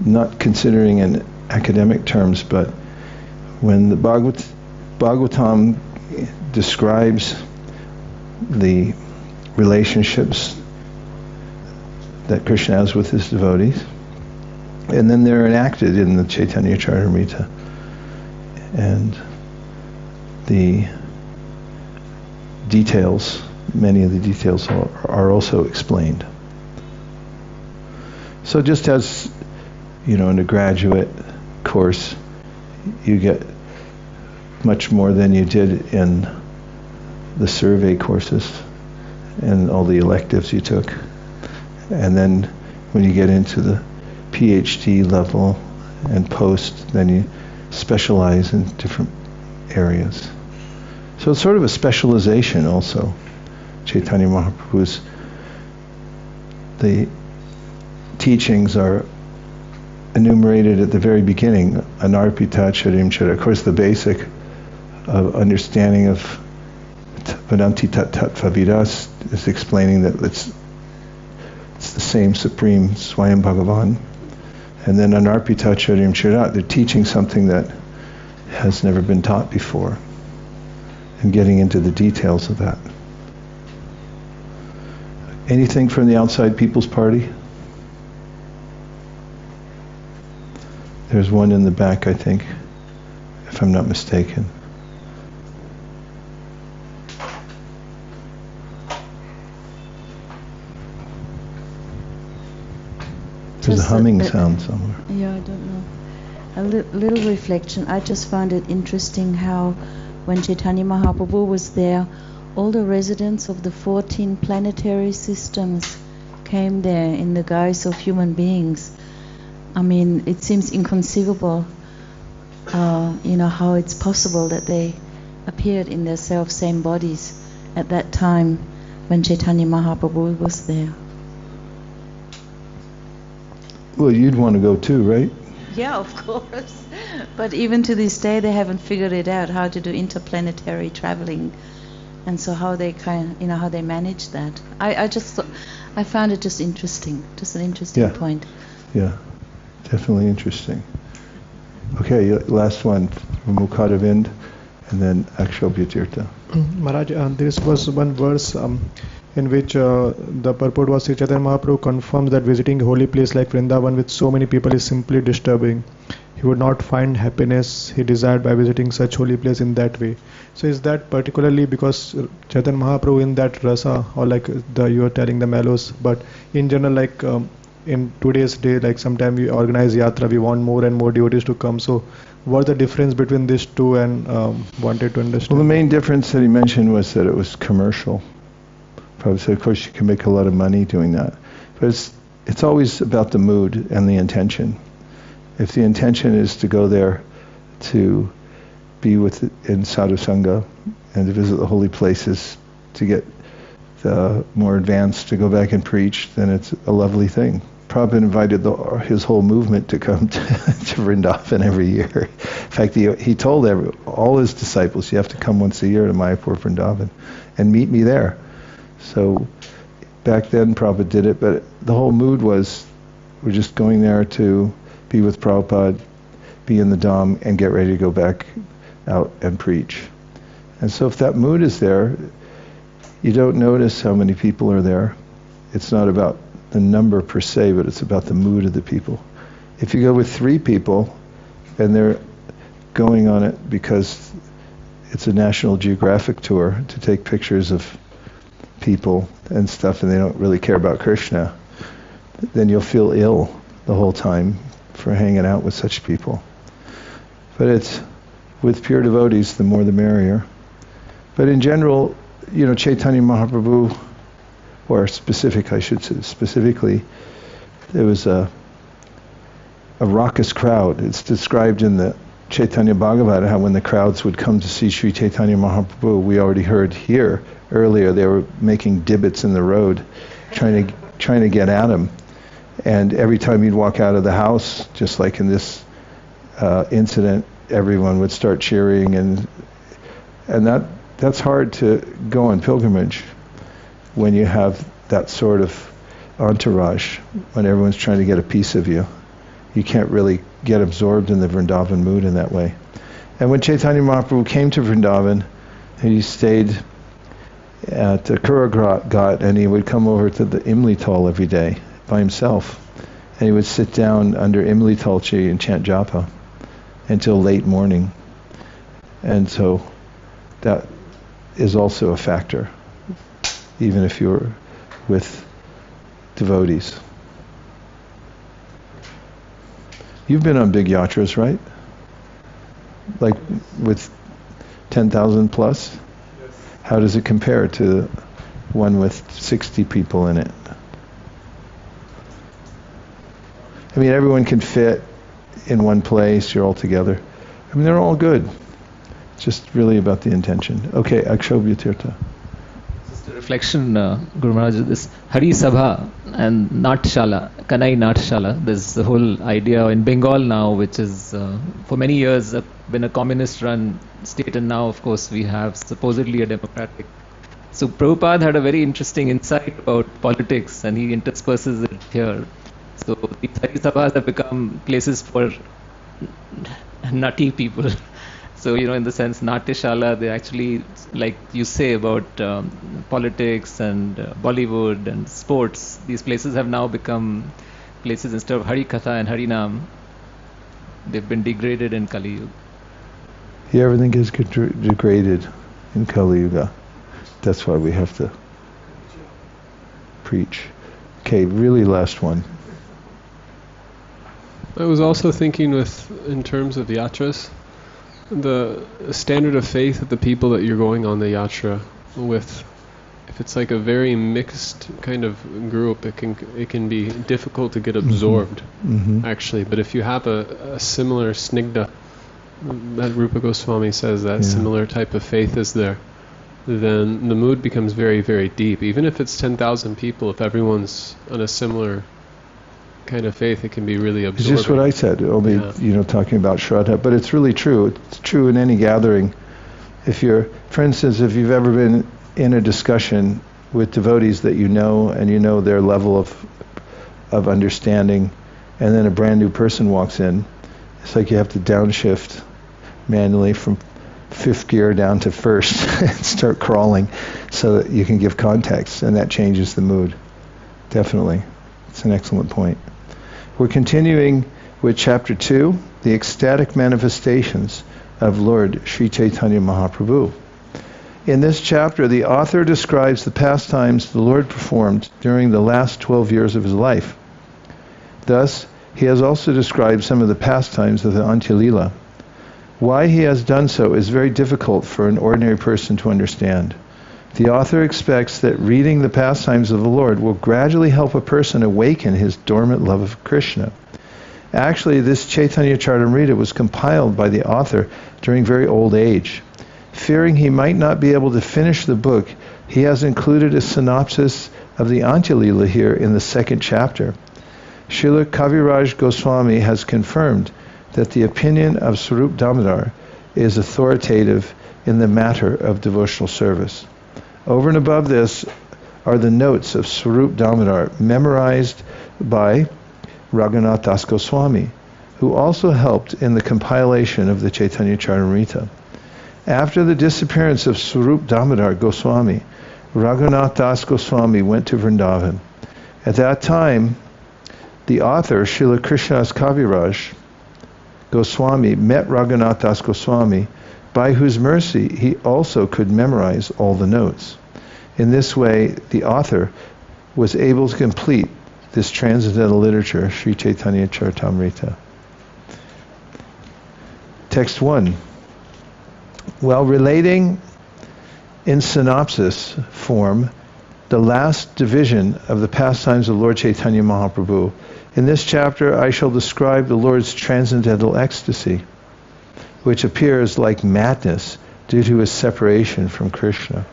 not considering in academic terms, but when the Bhagavatam describes the relationships that Krishna has with his devotees, and then they're enacted in the Chaitanya Charitamrita. And the details, many of the details are also explained. So just as, in a graduate course, you get much more than you did in the survey courses and all the electives you took. And then when you get into the PhD level and post, then you specialize in different areas. So it's sort of a specialization also. Chaitanya Mahaprabhu's, the teachings are enumerated at the very beginning, Anarpita Charim Chara. Of course, the basic of understanding of Vedanti Tattva Vidas is explaining that it's the same Supreme Swayam Bhagavan. And then Anarpita Charyam Chirat, they're teaching something that has never been taught before and getting into the details of that. Anything from the outside People's Party? There's one in the back, I think, if I'm not mistaken. There's a humming sound somewhere.
Yeah, I don't know. A little reflection. I just found it interesting how when Chaitanya Mahaprabhu was there, all the residents of the 14 planetary systems came there in the guise of human beings. I mean, it seems inconceivable, how it's possible that they appeared in their self-same bodies at that time when Chaitanya Mahaprabhu was there.
Well, you'd want to go too, right?
Yeah, of course. But even to this day, they haven't figured it out how to do interplanetary traveling, and so how they how they manage that. I found it just interesting, just an interesting point.
Yeah, definitely interesting. Okay, last one from Mukadavind, and then Akshobhyatirtha.
Maharaj, there was one verse in which the purport was Sri Chaitanya Mahaprabhu confirms that visiting a holy place like Vrindavan with so many people is simply disturbing. He would not find happiness he desired by visiting such holy place in that way. So is that particularly because Chaitanya Mahaprabhu in that rasa, or like you are telling the mellows, but in general, like in today's day, like sometimes we organize yatra, we want more and more devotees to come. So what's the difference between these two, and wanted to understand?
Well, the main difference that he mentioned was that it was commercial. Prabhupada said, of course, you can make a lot of money doing that. But it's always about the mood and the intention. If the intention is to go there to be in sadhu sangha and to visit the holy places, to get the more advanced, to go back and preach, then it's a lovely thing. Prabhupada invited his whole movement to come to Vrindavan every year. In fact, he told all his disciples, you have to come once a year to Mayapur, Vrindavan, and meet me there. So back then Prabhupada did it, but the whole mood was, we're just going there to be with Prabhupada, be in the Dham, and get ready to go back out and preach. And so if that mood is there, you don't notice how many people are there. It's not about the number per se, but it's about the mood of the people. If you go with 3 people, and they're going on it because it's a National Geographic tour to take pictures of people and stuff, and they don't really care about Krishna, then you'll feel ill the whole time for hanging out with such people. But it's with pure devotees, the more the merrier. But in general, Chaitanya Mahaprabhu, or specifically, there was a raucous crowd. It's described in the Chaitanya Bhagavata how when the crowds would come to see Sri Chaitanya Mahaprabhu, we already heard here earlier, they were making divots in the road, trying to get at him. And every time he'd walk out of the house, just like in this incident, everyone would start cheering, and that's hard to go on pilgrimage when you have that sort of entourage, when everyone's trying to get a piece of you. You can't really get absorbed in the Vrindavan mood in that way. And when Chaitanya Mahaprabhu came to Vrindavan, he stayed at Kuraghat, and he would come over to the Imli Tal every day by himself, and he would sit down under Imli Tal tree and chant japa until late morning. And so that is also a factor, even if you're with devotees. You've been on big yatras, right? Like with 10,000 plus? Yes. How does it compare to one with 60 people in it? I mean, everyone can fit in one place, you're all together. I mean, they're all good. It's just really about the intention. Okay, Akshobhyatirtha.
Just a reflection, Guru Maharaj, this Hari Sabha, and Natshala, Kanai Natshala. There's the whole idea in Bengal now, which is for many years been a communist-run state, and now, of course, we have supposedly a democratic. So Prabhupada had a very interesting insight about politics, and he intersperses it here. So these Hari Sabhas have become places for nutty people. So, in the sense, Natyashala, they actually, like you say about politics and Bollywood and sports, these places have now become places, instead of Hari Katha and Harinam, they've been degraded in Kali Yuga.
Yeah, everything gets degraded in Kali Yuga. That's why we have to preach. Okay, really last one.
I was also thinking in terms of yatras, the standard of faith of the people that you're going on the yatra with. If it's like a very mixed kind of group, it can be difficult to get absorbed, actually. But if you have a similar snigdha, that Rupa Goswami says that similar type of faith is there, then the mood becomes very, very deep. Even if it's 10,000 people, if everyone's on a similar kind of faith, it can be really absorbing.
It's just what I said, only, talking about Shraddha. But it's really true. It's true in any gathering. For instance, if you've ever been in a discussion with devotees that you know, and you know their level of understanding, and then a brand new person walks in, it's like you have to downshift manually from 5th gear down to 1st and start crawling so that you can give context, and that changes the mood. Definitely. It's an excellent point. We're continuing with chapter 2, the ecstatic manifestations of Lord Sri Chaitanya Mahaprabhu. In this chapter, the author describes the pastimes the Lord performed during the last 12 years of his life. Thus, he has also described some of the pastimes of the Antya-lila. Why he has done so is very difficult for an ordinary person to understand. The author expects that reading the pastimes of the Lord will gradually help a person awaken his dormant love of Krishna. Actually, this Chaitanya Charitamrita was compiled by the author during very old age. Fearing he might not be able to finish the book, he has included a synopsis of the Antya-lila here in the 2nd chapter. Srila Kaviraj Goswami has confirmed that the opinion of Swarup Damodar is authoritative in the matter of devotional service. Over and above this are the notes of Swarup Damodar memorized by Raghunath Das Goswami, who also helped in the compilation of the Chaitanya Charitamrita. After the disappearance of Swarup Damodar Goswami, Raghunath Das Goswami went to Vrindavan. At that time, the author, Srila Krishnadas Kaviraj Goswami, met Raghunath Das Goswami, by whose mercy he also could memorize all the notes. In this way, the author was able to complete this transcendental literature, Sri Chaitanya Charitamrita. Text 1. While relating in synopsis form the last division of the pastimes of Lord Chaitanya Mahaprabhu, in this chapter I shall describe the Lord's transcendental ecstasy, which appears like madness due to his separation from Krishna.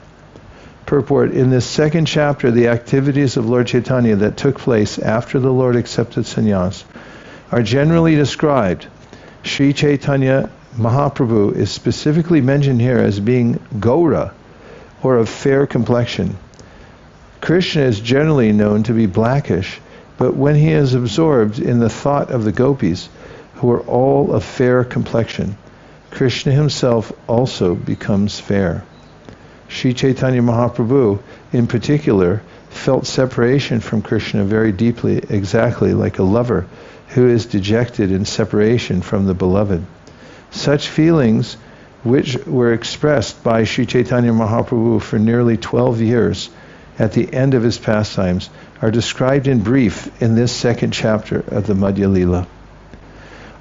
Purport: in this 2nd chapter, the activities of Lord Chaitanya that took place after the Lord accepted sannyas are generally described. Sri Chaitanya Mahaprabhu is specifically mentioned here as being Gaura, or of fair complexion. Krishna is generally known to be blackish, but when he is absorbed in the thought of the gopis, who are all of fair complexion, Krishna himself also becomes fair. Sri Chaitanya Mahaprabhu, in particular, felt separation from Krishna very deeply, exactly like a lover who is dejected in separation from the beloved. Such feelings, which were expressed by Sri Chaitanya Mahaprabhu for nearly 12 years at the end of his pastimes, are described in brief in this 2nd chapter of the Madhya Lila.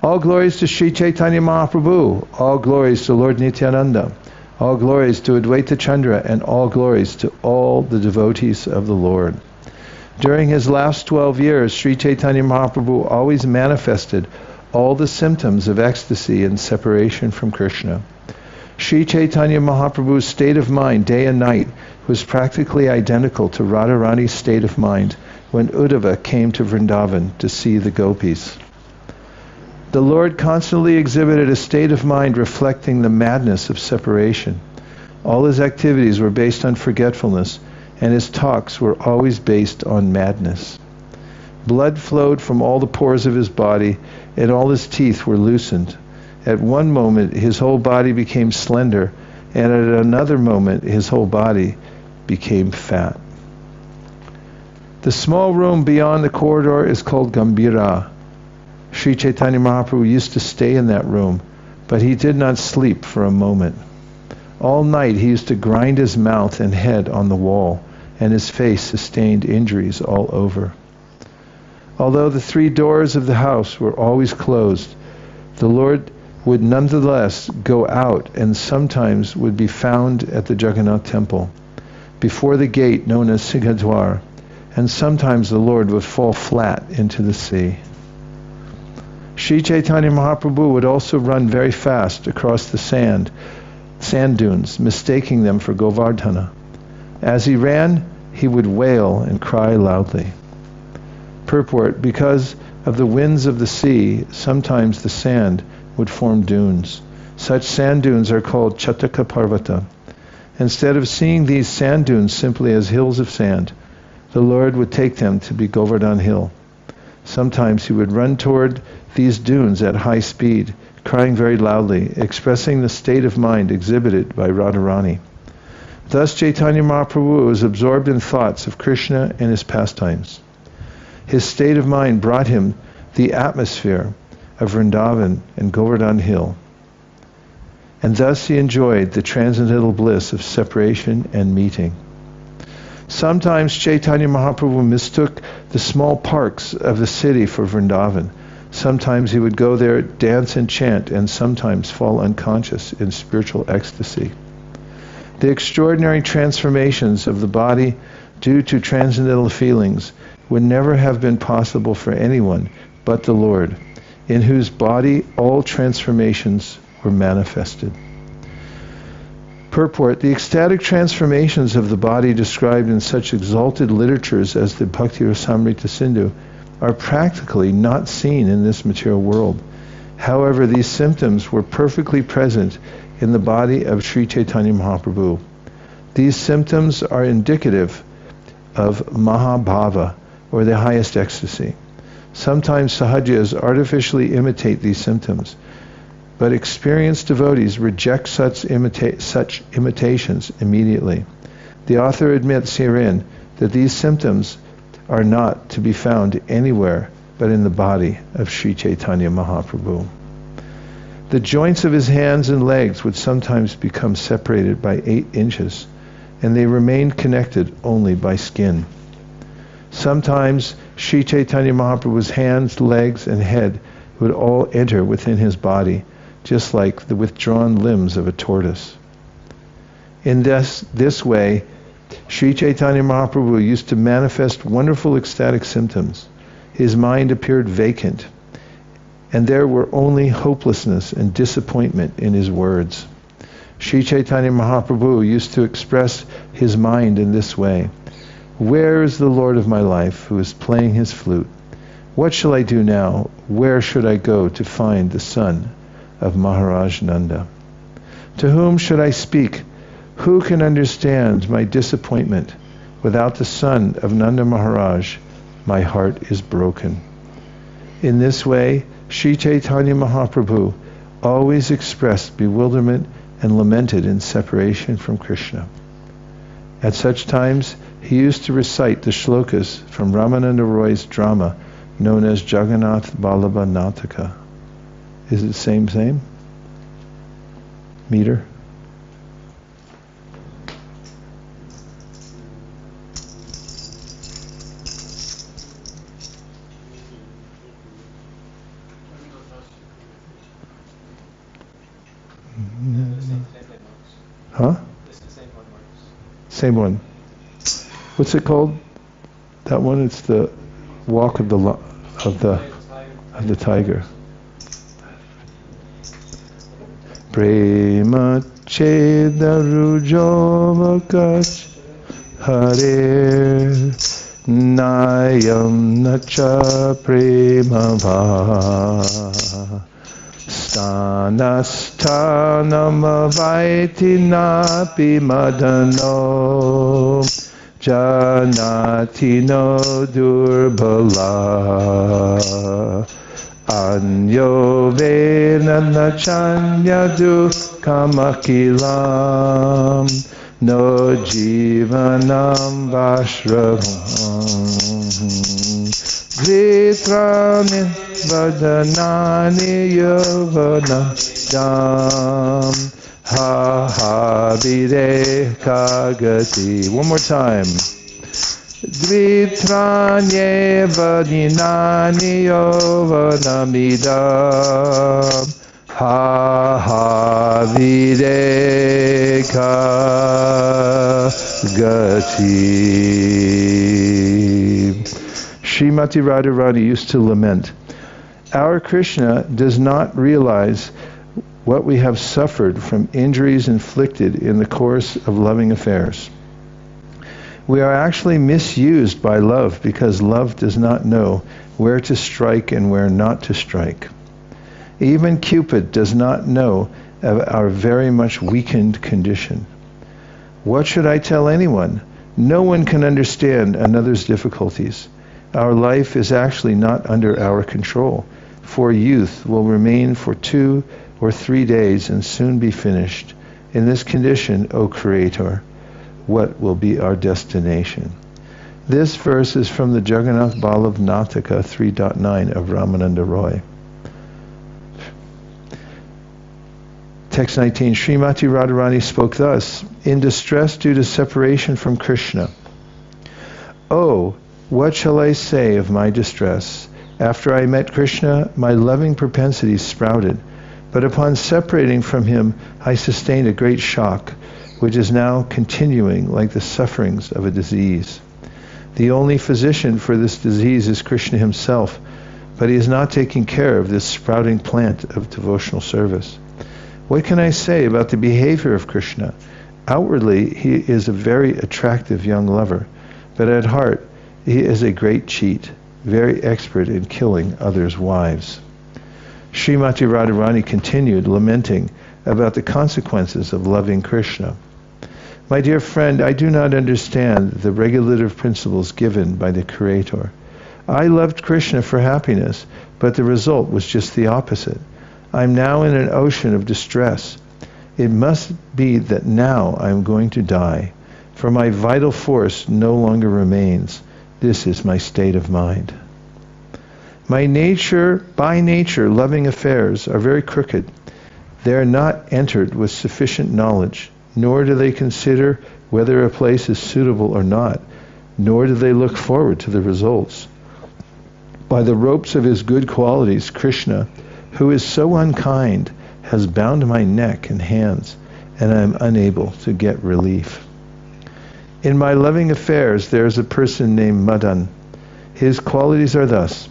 All glories to Sri Chaitanya Mahaprabhu, all glories to Lord Nityananda, all glories to Advaita Chandra, and all glories to all the devotees of the Lord. During his last 12 years, Sri Chaitanya Mahaprabhu always manifested all the symptoms of ecstasy and separation from Krishna. Sri Chaitanya Mahaprabhu's state of mind, day and night, was practically identical to Radharani's state of mind when Uddhava came to Vrindavan to see the gopis. The Lord constantly exhibited a state of mind reflecting the madness of separation. All his activities were based on forgetfulness, and his talks were always based on madness. Blood flowed from all the pores of his body, and all his teeth were loosened. At one moment, his whole body became slender, and at another moment, his whole body became fat. The small room beyond the corridor is called Gambhira. Sri Chaitanya Mahaprabhu used to stay in that room, but he did not sleep for a moment. All night he used to grind his mouth and head on the wall, and his face sustained injuries all over. Although the 3 doors of the house were always closed, the Lord would nonetheless go out and sometimes would be found at the Jagannath temple, before the gate known as Singhadwar, and sometimes the Lord would fall flat into the sea. Sri Chaitanya Mahaprabhu would also run very fast across the sand dunes, mistaking them for Govardhana. As he ran, he would wail and cry loudly. Purport: because of the winds of the sea, sometimes the sand would form dunes. Such sand dunes are called Chataka Parvata. Instead of seeing these sand dunes simply as hills of sand, the Lord would take them to be Govardhan Hill. Sometimes he would run toward these dunes at high speed, crying very loudly, expressing the state of mind exhibited by Radharani. Thus Chaitanya Mahaprabhu was absorbed in thoughts of Krishna and his pastimes. His state of mind brought him the atmosphere of Vrindavan and Govardhan Hill, and thus he enjoyed the transcendental bliss of separation and meeting. Sometimes Chaitanya Mahaprabhu mistook the small parks of the city for Vrindavan. Sometimes he would go there, dance and chant, and sometimes fall unconscious in spiritual ecstasy. The extraordinary transformations of the body due to transcendental feelings would never have been possible for anyone but the Lord, in whose body all transformations were manifested. Purport: the ecstatic transformations of the body described in such exalted literatures as the Bhakti Rasamrita Sindhu are practically not seen in this material world. However, these symptoms were perfectly present in the body of Sri Chaitanya Mahaprabhu. These symptoms are indicative of Mahabhava, or the highest ecstasy. Sometimes sahajas artificially imitate these symptoms, but experienced devotees reject such imitations immediately. The author admits herein that these symptoms are not to be found anywhere but in the body of Sri Chaitanya Mahaprabhu. The joints of his hands and legs would sometimes become separated by 8 inches, and they remained connected only by skin. Sometimes Sri Chaitanya Mahaprabhu's hands, legs, and head would all enter within his body, just like the withdrawn limbs of a tortoise. In this way, Sri Chaitanya Mahaprabhu used to manifest wonderful ecstatic symptoms. His mind appeared vacant, and there were only hopelessness and disappointment in his words. Sri Chaitanya Mahaprabhu used to express his mind in this way: "Where is the Lord of my life who is playing his flute? What shall I do now? Where should I go to find the son of Maharaj Nanda? To whom should I speak? Who can understand my disappointment? Without the son of Nanda Maharaj, my heart is broken." In this way, Sri Chaitanya Mahaprabhu always expressed bewilderment and lamented in separation from Krishna. At such times, he used to recite the shlokas from Ramananda Roy's drama known as Jagannath Vallabha Nataka. Is it same? Meter? Huh? Same one. What's it called? That one? It's the walk of the tiger. Prema chedarujavakach hare Nayam nacha prema va Stanastanam avaiti napi madano Janati no durbala Anyo vena nachanya dukamakilam No jivanam vashravam Vitrani vadanani yovanadam Ha ha vide kagati. One more time. Dvitranye vadinani yovanamidam Ha ha vide kagati. Srimati Radharani used to lament, our Krishna does not realize what we have suffered from injuries inflicted in the course of loving affairs. We are actually misused by love because love does not know where to strike and where not to strike. Even Cupid does not know of our very much weakened condition. What should I tell anyone? No one can understand another's difficulties. Our life is actually not under our control, for youth will remain for 2 or 3 days and soon be finished. In this condition, O Creator, what will be our destination? This verse is from the Jagannath Balav Nataka 3.9 of Ramananda Roy. Text 19, Srimati Radharani spoke thus, in distress due to separation from Krishna. Oh, what shall I say of my distress? After I met Krishna, my loving propensities sprouted, but upon separating from him, I sustained a great shock, which is now continuing like the sufferings of a disease. The only physician for this disease is Krishna himself, but he is not taking care of this sprouting plant of devotional service. What can I say about the behavior of Krishna? Outwardly, he is a very attractive young lover, but at heart, he is a great cheat, very expert in killing others' wives. Srimati Radharani continued lamenting about the consequences of loving Krishna. My dear friend, I do not understand the regulative principles given by the Creator. I loved Krishna for happiness, but the result was just the opposite. I'm now in an ocean of distress. It must be that now I am going to die, for my vital force no longer remains. This is my state of mind. By nature, loving affairs are very crooked. They are not entered with sufficient knowledge, nor do they consider whether a place is suitable or not, nor do they look forward to the results. By the ropes of his good qualities, Krishna, who is so unkind, has bound my neck and hands, and I am unable to get relief. In my loving affairs, there is a person named Madan. His qualities are thus.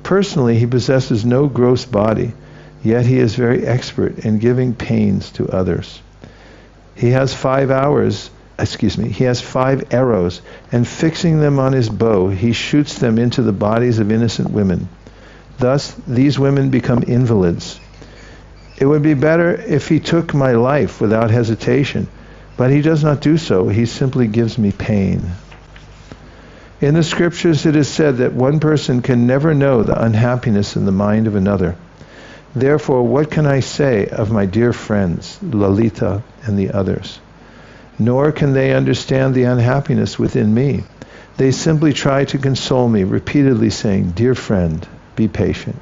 Personally, he possesses no gross body, yet he is very expert in giving pains to others. He has 5 arrows, and fixing them on his bow, he shoots them into the bodies of innocent women. Thus, these women become invalids. It would be better if he took my life without hesitation, but he does not do so. He simply gives me pain. In the scriptures it is said that one person can never know the unhappiness in the mind of another. Therefore, what can I say of my dear friends, Lalita and the others? Nor can they understand the unhappiness within me. They simply try to console me, repeatedly saying, "Dear friend, be patient."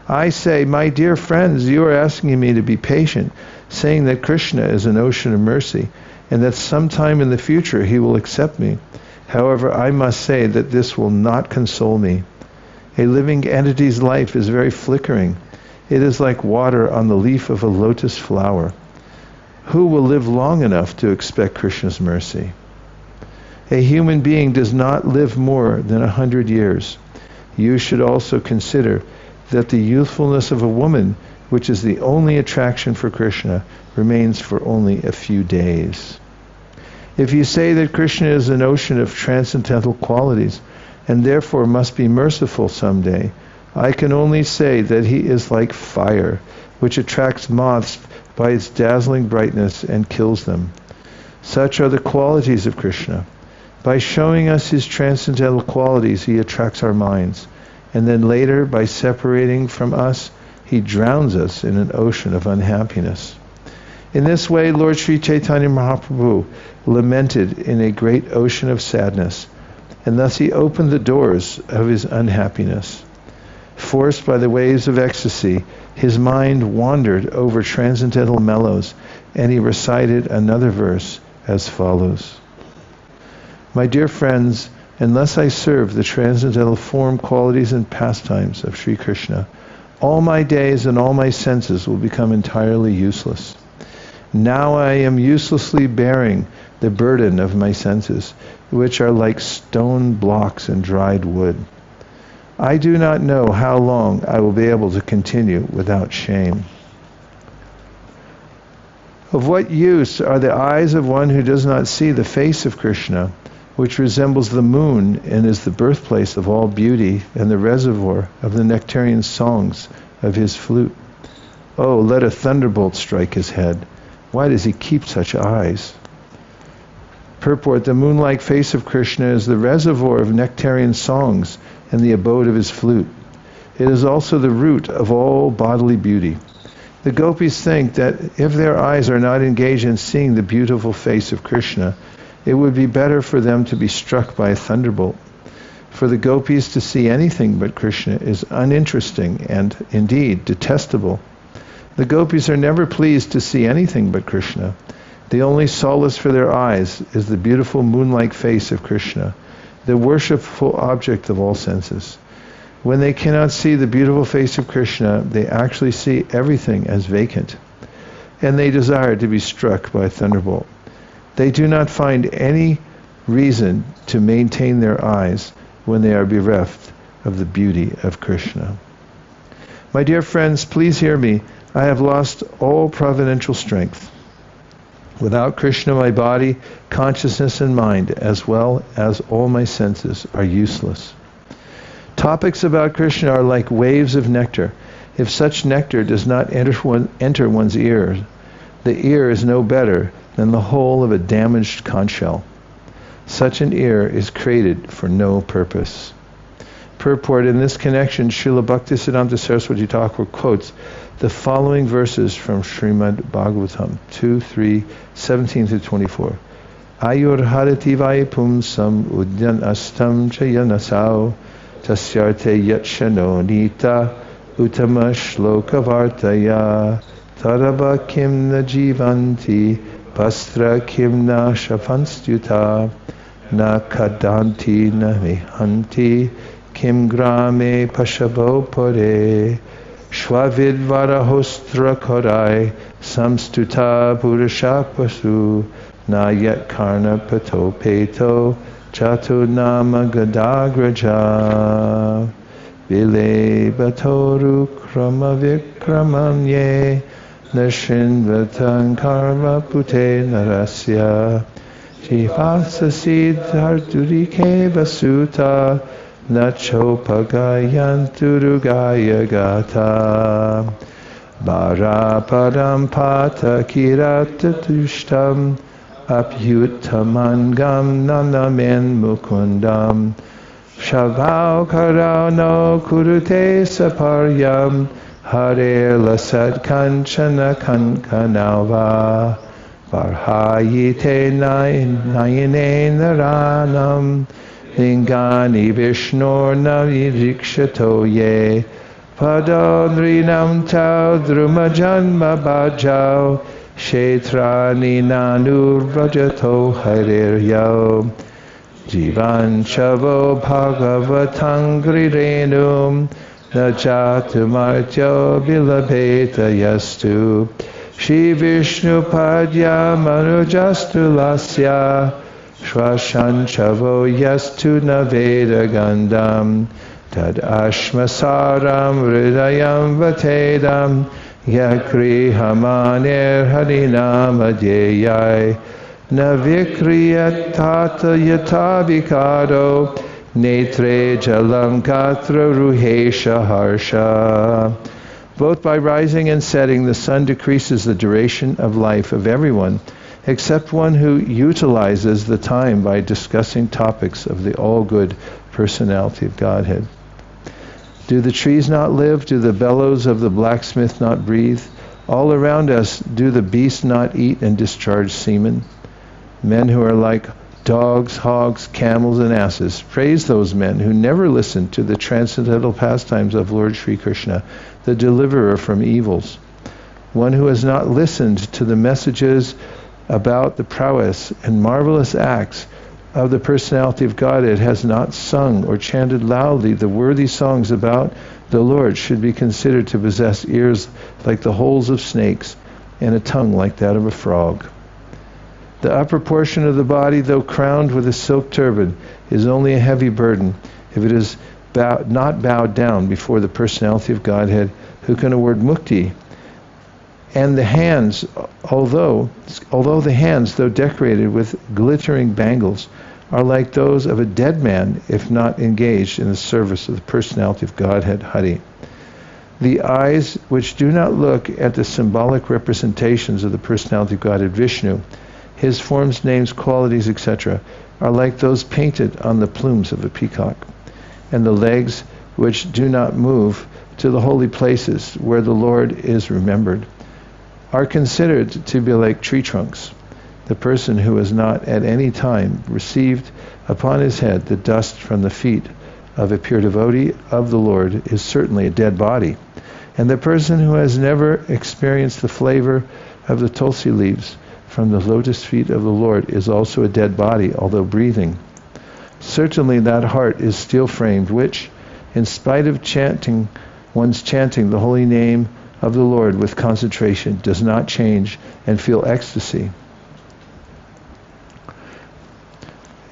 I say, "My dear friends, you are asking me to be patient, saying that Krishna is an ocean of mercy, and that sometime in the future he will accept me. However, I must say that this will not console me. A living entity's life is very flickering. It is like water on the leaf of a lotus flower. Who will live long enough to expect Krishna's mercy? A human being does not live more than 100 years. You should also consider that the youthfulness of a woman, which is the only attraction for Krishna, remains for only a few days. If you say that Krishna is an ocean of transcendental qualities, and therefore must be merciful someday, I can only say that he is like fire, which attracts moths by its dazzling brightness and kills them. Such are the qualities of Krishna. By showing us his transcendental qualities, he attracts our minds, and then later, by separating from us, he drowns us in an ocean of unhappiness. In this way, Lord Sri Chaitanya Mahaprabhu lamented in a great ocean of sadness, and thus he opened the doors of his unhappiness. Forced by the waves of ecstasy, his mind wandered over transcendental mellows, and he recited another verse as follows. My dear friends, unless I serve the transcendental form, qualities, and pastimes of Sri Krishna, all my days and all my senses will become entirely useless. Now I am uselessly bearing the burden of my senses, which are like stone blocks and dried wood. I do not know how long I will be able to continue without shame. Of what use are the eyes of one who does not see the face of Krishna, which resembles the moon and is the birthplace of all beauty and the reservoir of the nectarian songs of his flute? Oh, let a thunderbolt strike his head. Why does he keep such eyes? Purport: the moon-like face of Krishna is the reservoir of nectarian songs and the abode of his flute. It is also the root of all bodily beauty. The gopis think that if their eyes are not engaged in seeing the beautiful face of Krishna, it would be better for them to be struck by a thunderbolt. For the gopis to see anything but Krishna is uninteresting and, indeed, detestable. The gopis are never pleased to see anything but Krishna. The only solace for their eyes is the beautiful moon-like face of Krishna, the worshipful object of all senses. When they cannot see the beautiful face of Krishna, they actually see everything as vacant, and they desire to be struck by a thunderbolt. They do not find any reason to maintain their eyes when they are bereft of the beauty of Krishna. My dear friends, please hear me. I have lost all providential strength. Without Krishna, my body, consciousness, and mind, as well as all my senses, are useless. Topics about Krishna are like waves of nectar. If such nectar does not enter one's ear, the ear is no better than the hole of a damaged conch shell. Such an ear is created for no purpose. Purport: in this connection, Srila Bhaktisiddhanta Saraswati Thakur quotes the following verses from Srimad Bhagavatam 2:3, 17-24. Ayur harati vai pumsam udyan astam chayanasau tasyarte yatshano nita utama shloka vartaya taraba kim na jivanti pastra kim na shafanstyuta na kadanti na vihanti kim grame pashabo pore shvavidvara hostra korai samstuta purusha pasu na yet karna pato peto chatu nama gadagraja vile batoru krama vikramanye nashinvatan karma pute narasya Jivasasiddharturike vasuta nachopagayanturugaya gata bharapadam pata kiratatushtam apyuttamangam nanamen mukundam shavau karau no kurute saparyam hare lasad kanchana kankanava Varhayite nayane naranam lingani vishnor navirikshato ye padonrinam tau drumajanma bhajau shetrani nanur vrajato hariryo jivan chavo bhagavatangrirenum najatumartyo vilabheta yastu Shri Vishnu Padya Manujastu Lasya Shvashanchavo Yastu Naveda Gandam Tad Ashmasaram Hridayam Vatedam Yakri Hamaner Harinama Deyai na vikriyat tata yata vikado, netre jalam gatra ruhesha harsha. Both by rising and setting, the sun decreases the duration of life of everyone, except one who utilizes the time by discussing topics of the all-good personality of Godhead. Do the trees not live? Do the bellows of the blacksmith not breathe? All around us, do the beasts not eat and discharge semen? Men who are like dogs, hogs, camels, and asses, praise those men who never listen to the transcendental pastimes of Lord Sri Krishna, the deliverer from evils. One who has not listened to the messages about the prowess and marvelous acts of the personality of Godhead has not sung or chanted loudly the worthy songs about the Lord should be considered to possess ears like the holes of snakes and a tongue like that of a frog. The upper portion of the body, though crowned with a silk turban, is only a heavy burden if it is not bowed down before the personality of Godhead, who can award mukti. And the hands, although the hands, though decorated with glittering bangles, are like those of a dead man if not engaged in the service of the personality of Godhead, Hari. The eyes, which do not look at the symbolic representations of the personality of Godhead, Vishnu, his forms, names, qualities, etc., are like those painted on the plumes of a peacock. And the legs, which do not move to the holy places where the Lord is remembered, are considered to be like tree trunks. The person who has not at any time received upon his head the dust from the feet of a pure devotee of the Lord is certainly a dead body. And the person who has never experienced the flavor of the tulsi leaves from the lotus feet of the Lord is also a dead body, although breathing. Certainly that heart is steel framed, which, in spite of one's chanting the holy name of the Lord with concentration, does not change and feel ecstasy,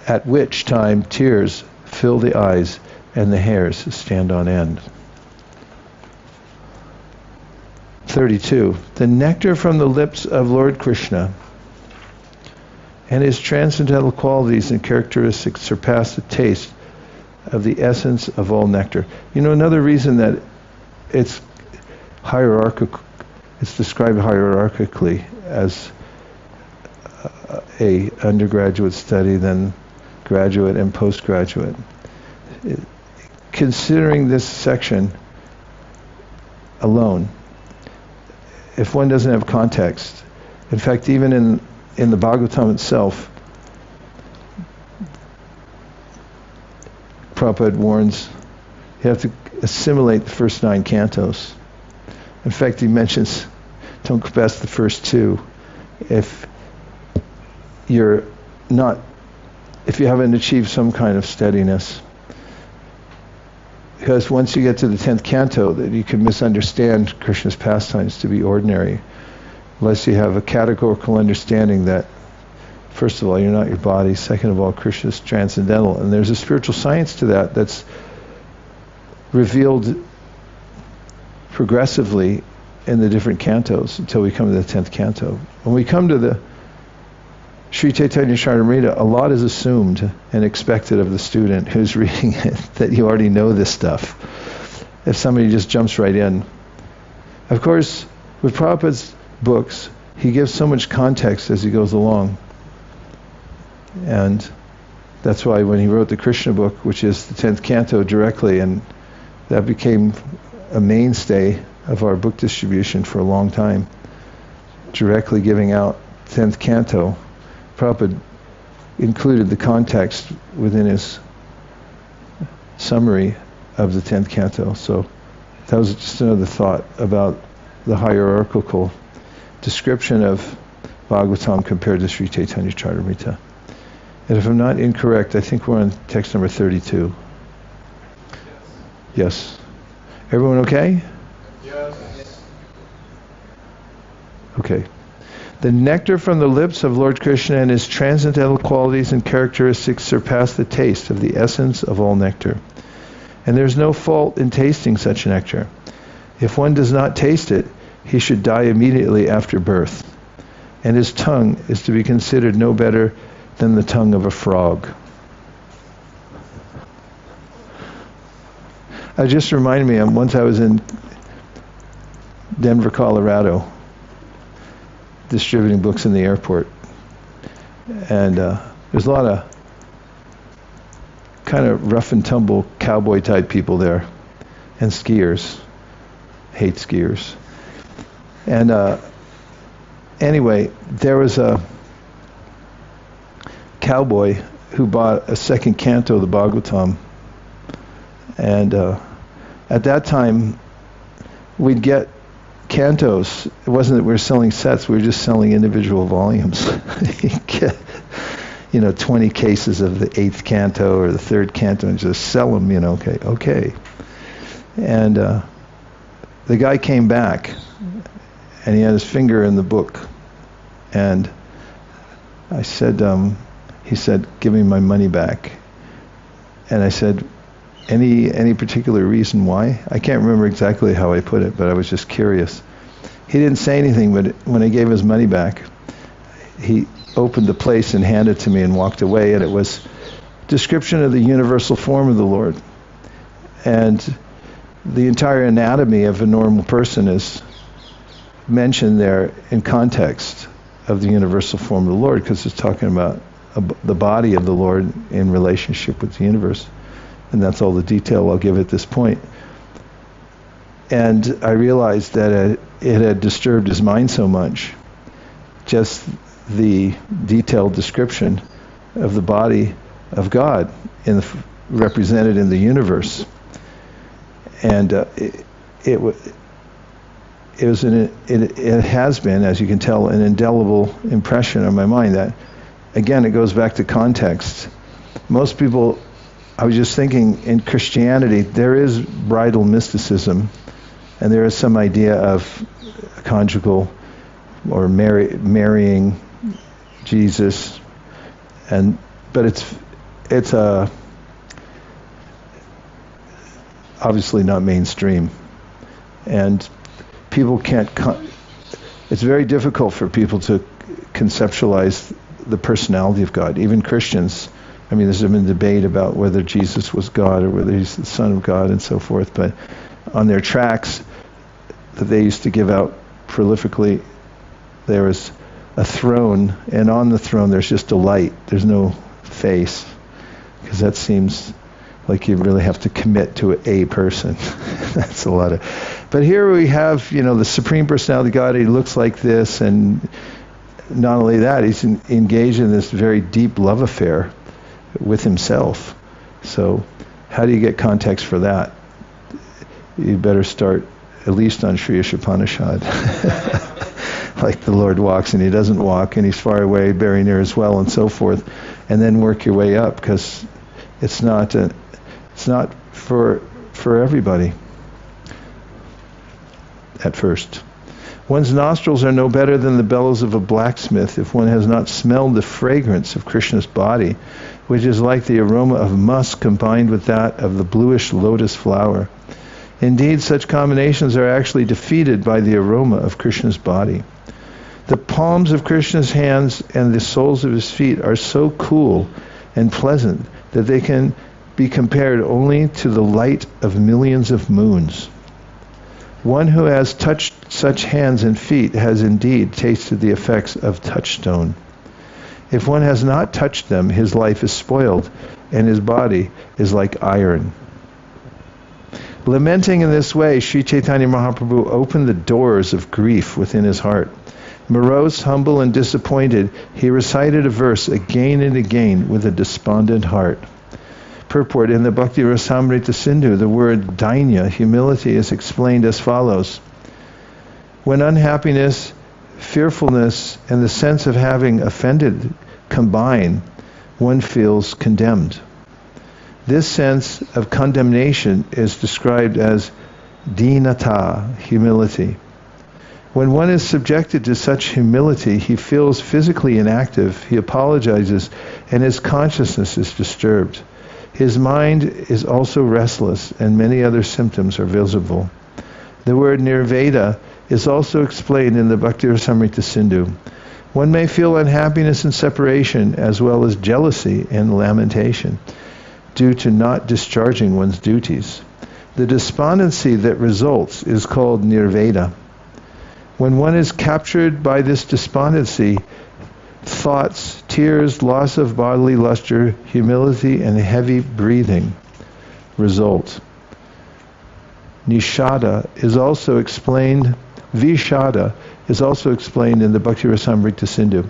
at which time tears fill the eyes and the hairs stand on end. 32. The nectar from the lips of Lord Krishna and his transcendental qualities and characteristics surpass the taste of the essence of all nectar. You know, another reason that it's hierarchical, it's described hierarchically as a undergraduate study, then graduate and postgraduate. Considering this section alone, if one doesn't have context, in fact, even in the Bhagavatam itself, Prabhupada warns you have to assimilate the first 9 cantos. In fact, he mentions don't go past the first 2 if you haven't achieved some kind of steadiness. Because once you get to the 10th canto, that you can misunderstand Krishna's pastimes to be ordinary, unless you have a categorical understanding that, first of all, you're not your body, second of all, Krishna is transcendental. And there's a spiritual science to that that's revealed progressively in the different cantos until we come to the 10th canto. When we come to the Sri Chaitanya Charitamrita, a lot is assumed and expected of the student who's reading it, that you already know this stuff. If somebody just jumps right in. Of course, with Prabhupada's books, he gives so much context as he goes along. And that's why when he wrote the Krishna book, which is the 10th canto directly, and that became a mainstay of our book distribution for a long time, directly giving out 10th canto, Prabhupada included the context within his summary of the 10th canto. So that was just another thought about the hierarchical description of Bhagavatam compared to Sri Chaitanya Charitamrita. And if I'm not incorrect, I think we're on text number 32. Yes. Everyone okay? Yes. Okay. The nectar from the lips of Lord Krishna and his transcendental qualities and characteristics surpass the taste of the essence of all nectar. And there's no fault in tasting such nectar. If one does not taste it, he should die immediately after birth. and his tongue is to be considered no better than the tongue of a frog. It just reminded me, once I was in Denver, Colorado, distributing books in the airport. And there's a lot of kind of rough and tumble cowboy type people there, and skiers. Hate skiers. And anyway, there was a cowboy who bought a second canto of the Bhagavatam. And at that time, we'd get cantos. It wasn't that we were selling sets, we were just selling individual volumes. You'd get, 20 cases of the 8th canto or the 3rd canto and just sell them, okay. And the guy came back and he had his finger in the book. And I said, he said, give me my money back. And I said, any particular reason why? I can't remember exactly how I put it, but I was just curious. He didn't say anything, but when I gave his money back, he opened the place and handed it to me and walked away, and it was description of the universal form of the Lord. And the entire anatomy of a normal person is mentioned there in context of the universal form of the Lord, because it's talking about the body of the Lord in relationship with the universe. And that's all the detail I'll give at this point. And I realized that it had disturbed his mind so much, just the detailed description of the body of God represented in the universe. And it has been, as you can tell, an indelible impression on my mind. That, again, it goes back to context. Most people, I was just thinking, in Christianity, there is bridal mysticism, and there is some idea of conjugal or marrying Jesus, but it's obviously not mainstream, and people can't. It's very difficult for people to conceptualize the personality of God. Even Christians. I mean, there's been debate about whether Jesus was God or whether he's the Son of God and so forth, but on their tracts that they used to give out prolifically, there was a throne, and on the throne there's just a light. There's no face, because that seems like you really have to commit to a person. That's a lot of... But here we have, the Supreme Personality of God. He looks like this, and not only that, he's engaged in this very deep love affair with himself. So how do you get context for that? You better start at least on Sri Ishopanishad. Like the Lord walks and he doesn't walk, and he's far away, very near as well, and so forth, and then work your way up, because it's not for everybody at first. One's nostrils are no better than the bellows of a blacksmith if one has not smelled the fragrance of Krishna's body, which is like the aroma of musk combined with that of the bluish lotus flower. Indeed, such combinations are actually defeated by the aroma of Krishna's body. The palms of Krishna's hands and the soles of his feet are so cool and pleasant that they can be compared only to the light of millions of moons. One who has touched such hands and feet has indeed tasted the effects of touchstone. If one has not touched them, his life is spoiled, and his body is like iron. Lamenting in this way, Sri Chaitanya Mahaprabhu opened the doors of grief within his heart. Morose, humble, and disappointed, he recited a verse again and again with a despondent heart. Purport: in the Bhakti Rasamrita Sindhu, the word dainya, humility, is explained as follows. When unhappiness, fearfulness, and the sense of having offended combine, one feels condemned. This sense of condemnation is described as dinata, humility. When one is subjected to such humility, he feels physically inactive, he apologizes, and his consciousness is disturbed. His mind is also restless, and many other symptoms are visible. The word nirveda is also explained in the Bhakti Rasamrita Sindhu. One may feel unhappiness and separation as well as jealousy and lamentation due to not discharging one's duties. The despondency that results is called nirveda. When one is captured by this despondency, thoughts, tears, loss of bodily luster, humility, and heavy breathing result. Vishada is also explained in the Bhakti Rasamrita Sindhu.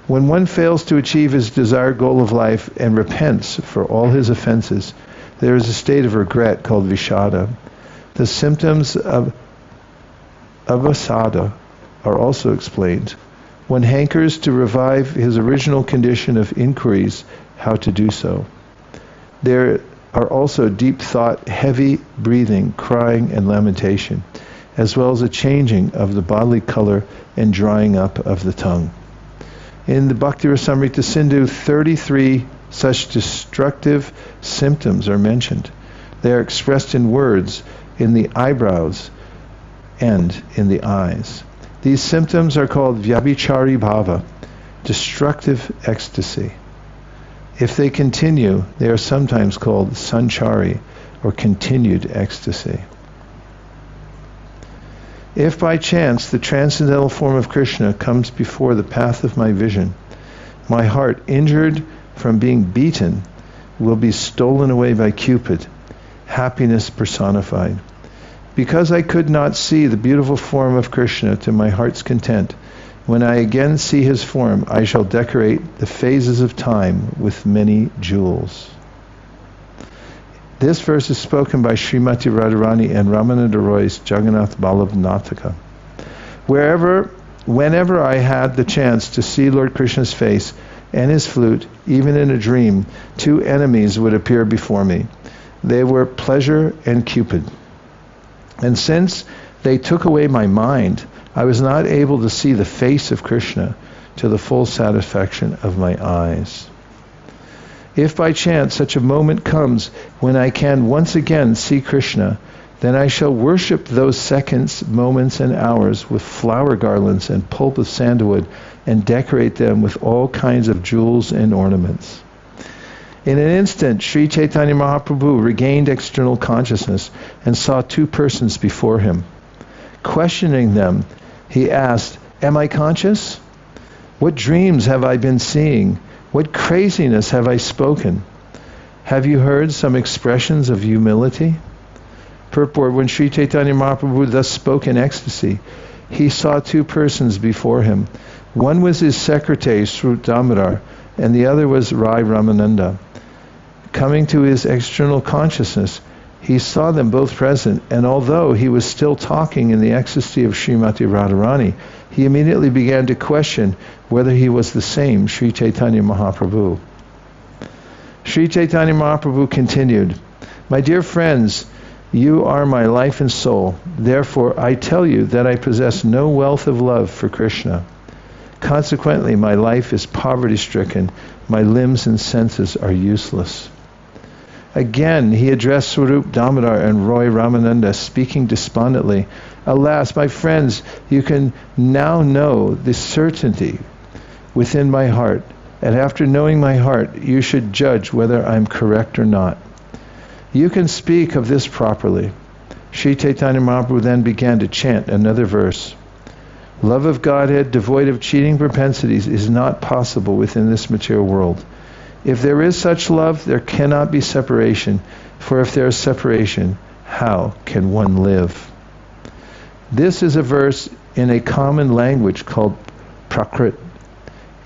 When one fails to achieve his desired goal of life and repents for all his offenses, there is a state of regret called Vishada. The symptoms of avasada are also explained. One hankers to revive his original condition of inquiries how to do so. There are also deep thought, heavy breathing, crying, and lamentation, as well as a changing of the bodily color and drying up of the tongue. In the Bhakti Rasamrita Sindhu, 33 such destructive symptoms are mentioned. They are expressed in words, in the eyebrows, and in the eyes. These symptoms are called vyabhichari bhava, destructive ecstasy. If they continue, they are sometimes called sanchari, or continued ecstasy. If by chance the transcendental form of Krishna comes before the path of my vision, my heart, injured from being beaten, will be stolen away by Cupid, happiness personified. Because I could not see the beautiful form of Krishna to my heart's content, when I again see his form, I shall decorate the phases of time with many jewels. This verse is spoken by Srimati Radharani and Ramananda Roy's Jagannath Ballabh Nataka. Whenever I had the chance to see Lord Krishna's face and his flute, even in a dream, two enemies would appear before me. They were pleasure and Cupid. And since they took away my mind, I was not able to see the face of Krishna to the full satisfaction of my eyes. If by chance such a moment comes when I can once again see Krishna, then I shall worship those seconds, moments, and hours with flower garlands and pulp of sandalwood and decorate them with all kinds of jewels and ornaments. In an instant, Sri Chaitanya Mahaprabhu regained external consciousness and saw two persons before him. Questioning them, he asked, "Am I conscious? What dreams have I been seeing? What craziness have I spoken? Have you heard some expressions of humility?" Purport: when Sri Chaitanya Mahaprabhu thus spoke in ecstasy, he saw two persons before him. One was his secretary, Sruta Damodar, and the other was Rai Ramananda. Coming to his external consciousness, he saw them both present, and although he was still talking in the ecstasy of Srimati Radharani, he immediately began to question whether he was the same Sri Chaitanya Mahaprabhu. Sri Chaitanya Mahaprabhu continued, "My dear friends, you are my life and soul. Therefore, I tell you that I possess no wealth of love for Krishna. Consequently, my life is poverty-stricken. My limbs and senses are useless." Again, he addressed Swarup Damodar and Roy Ramananda, speaking despondently, "Alas, my friends, you can now know the certainty within my heart, and after knowing my heart, you should judge whether I am correct or not. You can speak of this properly." Sri Chaitanya Mahaprabhu then began to chant another verse. "Love of Godhead, devoid of cheating propensities, is not possible within this material world. If there is such love, there cannot be separation, for if there is separation, how can one live?" This is a verse in a common language called Prakrit,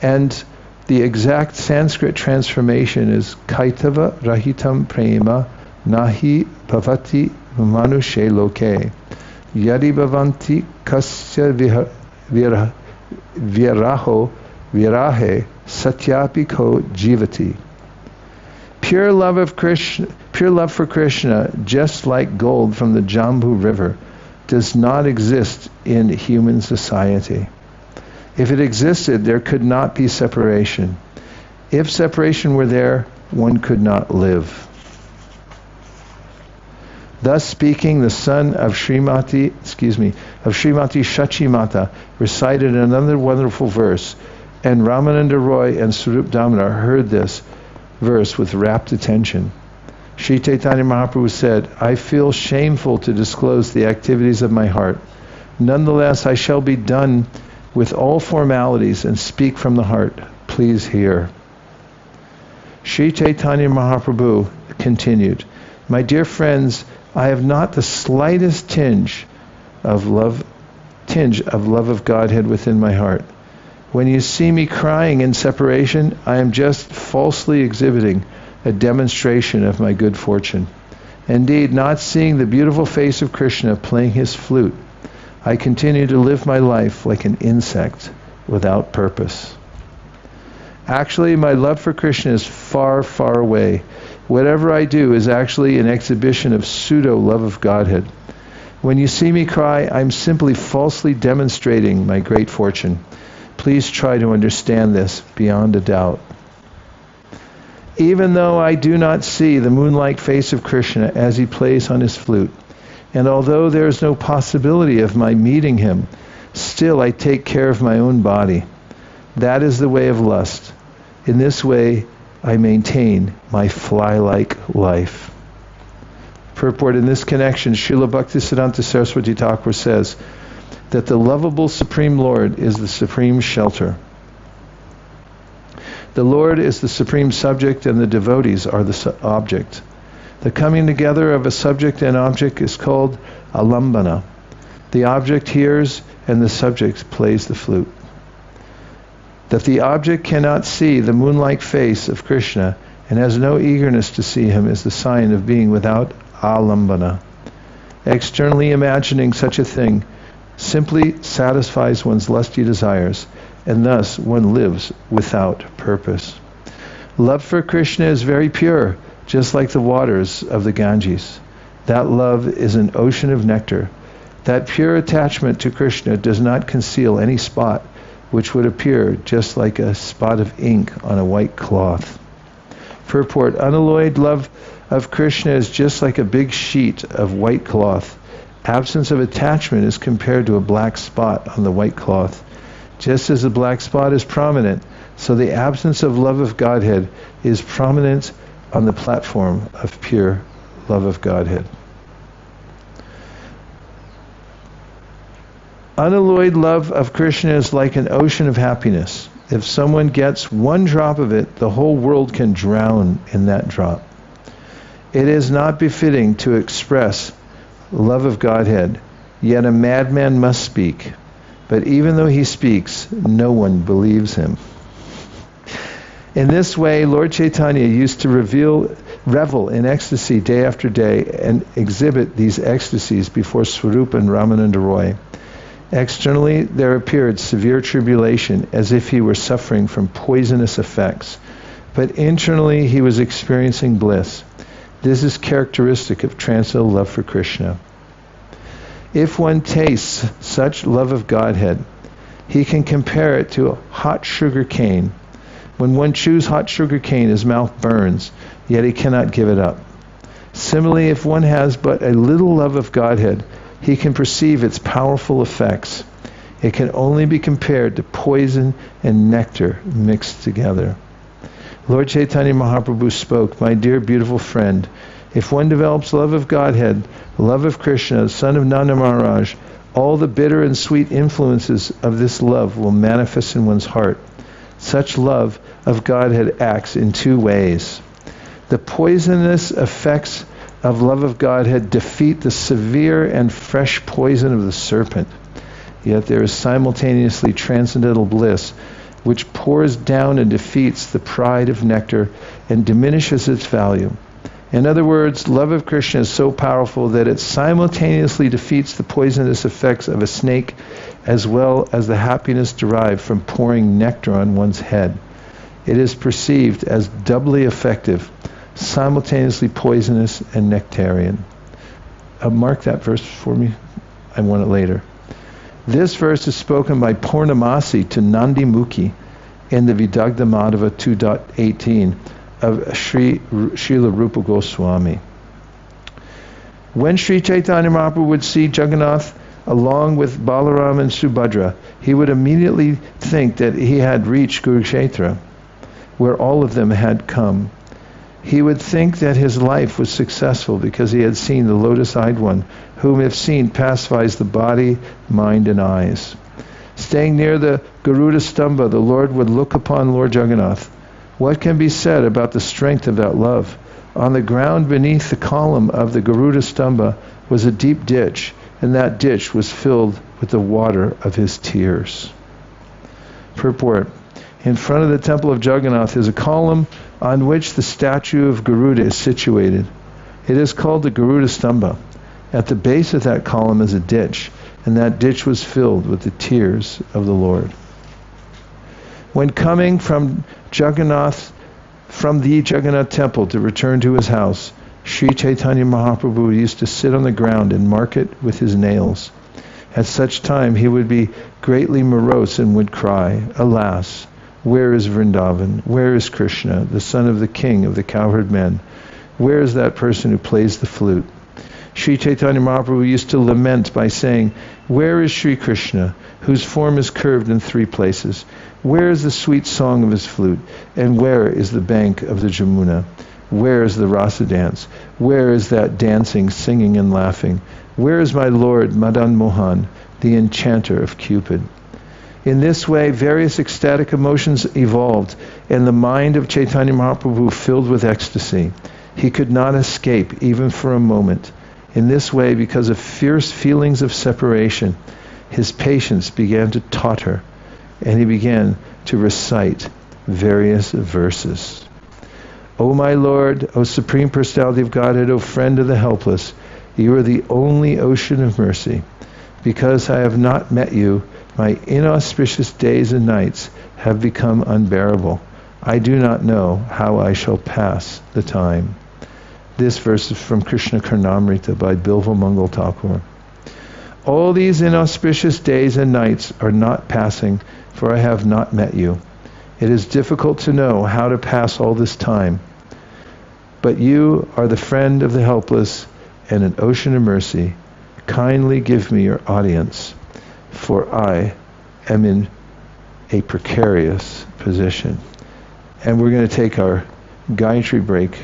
and the exact Sanskrit transformation is Kaitava Rahitam Prema Nahi Bhavati Manushe Loke Yadi Bhavanti Kasya Viraho Virahe Satyapi Ko Jivati. Pure love for Krishna, just like gold from the Jambu River, does not exist in human society. If it existed, there could not be separation. If separation were there, one could not live. Thus speaking, the son of Srimati Shachimata recited another wonderful verse. and Ramananda Roy and Swarup Damodar heard this verse with rapt attention. Sri Chaitanya Mahaprabhu said, I feel shameful to disclose the activities of my heart. Nonetheless, I shall be done with all formalities and speak from the heart. Please hear. Sri Chaitanya Mahaprabhu continued, my dear friends, I have not the slightest tinge of love of Godhead within my heart. When you see me crying in separation, I am just falsely exhibiting a demonstration of my good fortune. Indeed, not seeing the beautiful face of Krishna playing his flute, I continue to live my life like an insect without purpose. Actually, my love for Krishna is far, far away. Whatever I do is actually an exhibition of pseudo-love of Godhead. When you see me cry, I'm simply falsely demonstrating my great fortune. Please try to understand this beyond a doubt. Even though I do not see the moon-like face of Krishna as he plays on his flute, and although there is no possibility of my meeting him, still I take care of my own body. That is the way of lust. In this way, I maintain my fly-like life. Purport: in this connection, Srila Bhaktisiddhanta Saraswati Thakur says that the lovable Supreme Lord is the supreme shelter. The Lord is the supreme subject and the devotees are the object. The coming together of a subject and object is called alambana. The object hears and the subject plays the flute. That the object cannot see the moon-like face of Krishna and has no eagerness to see him is the sign of being without alambana. Externally imagining such a thing simply satisfies one's lusty desires, and thus one lives without purpose. Love for Krishna is very pure, just like the waters of the Ganges. That love is an ocean of nectar. That pure attachment to Krishna does not conceal any spot, which would appear just like a spot of ink on a white cloth. Purport: unalloyed love of Krishna is just like a big sheet of white cloth. Absence of attachment is compared to a black spot on the white cloth. Just as the black spot is prominent, so the absence of love of Godhead is prominent on the platform of pure love of Godhead. Unalloyed love of Krishna is like an ocean of happiness. If someone gets one drop of it, the whole world can drown in that drop. It is not befitting to express love of Godhead, yet a madman must speak. But even though he speaks, no one believes him. In this way, Lord Chaitanya used to revel in ecstasy day after day and exhibit these ecstasies before Swarupa and Ramananda Roy. Externally, there appeared severe tribulation as if he were suffering from poisonous effects. But internally, he was experiencing bliss. This is characteristic of transcendental love for Krishna. If one tastes such love of Godhead, he can compare it to a hot sugar cane. When one chews hot sugar cane, his mouth burns, yet he cannot give it up. Similarly, if one has but a little love of Godhead, he can perceive its powerful effects. It can only be compared to poison and nectar mixed together. Lord Chaitanya Mahaprabhu spoke, my dear beautiful friend, if one develops love of Godhead, love of Krishna, the son of Nanda Maharaj, all the bitter and sweet influences of this love will manifest in one's heart. Such love of Godhead acts in two ways. The poisonous effects of love of Godhead defeat the severe and fresh poison of the serpent. Yet there is simultaneously transcendental bliss, which pours down and defeats the pride of nectar and diminishes its value. In other words, love of Krishna is so powerful that it simultaneously defeats the poisonous effects of a snake as well as the happiness derived from pouring nectar on one's head. It is perceived as doubly effective, simultaneously poisonous and nectarian. Mark that verse for me. I want it later. This verse is spoken by Purnamasi to Nandi Mukhi in the Vidagdha Madhava 2.18 of Srila Rupa Goswami. When Sri Chaitanya Mahaprabhu would see Jagannath along with Balaram and Subhadra, he would immediately think that he had reached Kurukshetra, where all of them had come. He would think that his life was successful because he had seen the lotus-eyed one, whom if seen pacifies the body, mind, and eyes. Staying near the Garuda Stamba, the Lord would look upon Lord Jagannath. What can be said about the strength of that love? On the ground beneath the column of the Garuda Stamba was a deep ditch, and that ditch was filled with the water of his tears. Purport. In front of the temple of Jagannath is a column on which the statue of Garuda is situated. It is called the Garuda Stamba. At the base of that column is a ditch, and that ditch was filled with the tears of the Lord. When coming from the Jagannath temple to return to his house, Sri Chaitanya Mahaprabhu used to sit on the ground and mark it with his nails. At such time he would be greatly morose and would cry, "Alas, where is Vrindavan? Where is Krishna, the son of the king of the cowherd men? Where is that person who plays the flute?" Sri Chaitanya Mahaprabhu used to lament by saying, "Where is Sri Krishna, whose form is curved in 3 places? Where is the sweet song of his flute? And where is the bank of the Jamuna? Where is the rasa dance? Where is that dancing, singing, and laughing? Where is my Lord Madan Mohan, the enchanter of Cupid?" In this way, various ecstatic emotions evolved, and the mind of Chaitanya Mahaprabhu filled with ecstasy. He could not escape, even for a moment. In this way, because of fierce feelings of separation, his patience began to totter, and he began to recite various verses. "O my Lord, O Supreme Personality of Godhead, O friend of the helpless, you are the only ocean of mercy. Because I have not met you, my inauspicious days and nights have become unbearable. I do not know how I shall pass the time." This verse is from Krishna Karnamrita by Bilva Mangal Thakur. "All these inauspicious days and nights are not passing, for I have not met you. It is difficult to know how to pass all this time. But you are the friend of the helpless and an ocean of mercy. Kindly give me your audience, for I am in a precarious position." And we're going to take our Gayatri break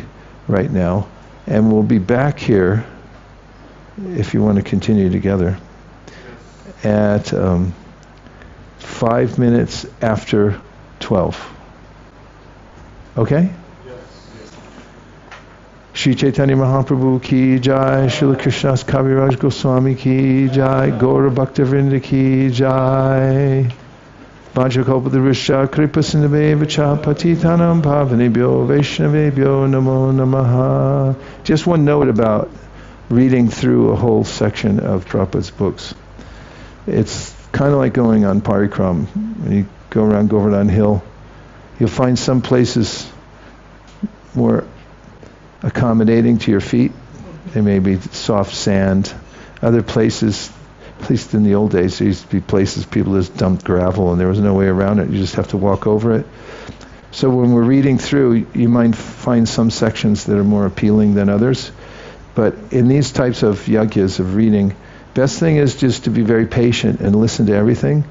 right now, and we'll be back here, if you want to continue together, at 5 minutes after 12. Okay? Shri Chaitanya Mahaprabhu ki jai, Srila Krishna's Kaviraj Goswami ki jai, Gaura Bhaktavrinda ki jai. Vanchakalpadurusha kripa sindhaveva patitanam pavanebhyo vaishnavebhyo namo namaha. Just one note about reading through a whole section of Prabhupada's books. It's kind of like going on parikram. When you go around Govardhan Hill, you'll find some places more accommodating to your feet. They may be soft sand. Other places, at least in the old days, there used to be places people just dumped gravel and there was no way around it. You just have to walk over it. So when we're reading through, you might find some sections that are more appealing than others. But in these types of yagyas of reading, best thing is just to be very patient and listen to everything,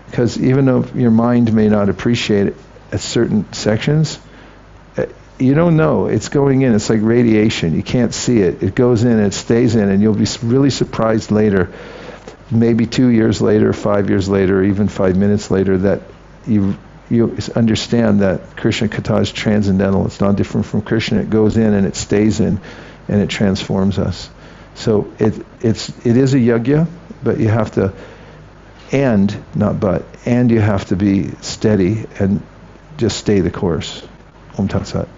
because even though your mind may not appreciate it at certain sections, you don't know. It's going in. It's like radiation. You can't see it. It goes in and it stays in, and you'll be really surprised later, maybe 2 years later, 5 years later, or even 5 minutes later, that you understand that Krishna Katha is transcendental. It's not different from Krishna. It goes in and it stays in, and it transforms us. So it is a yajna, but you have to, and you have to be steady and just stay the course. Om Tat Sat.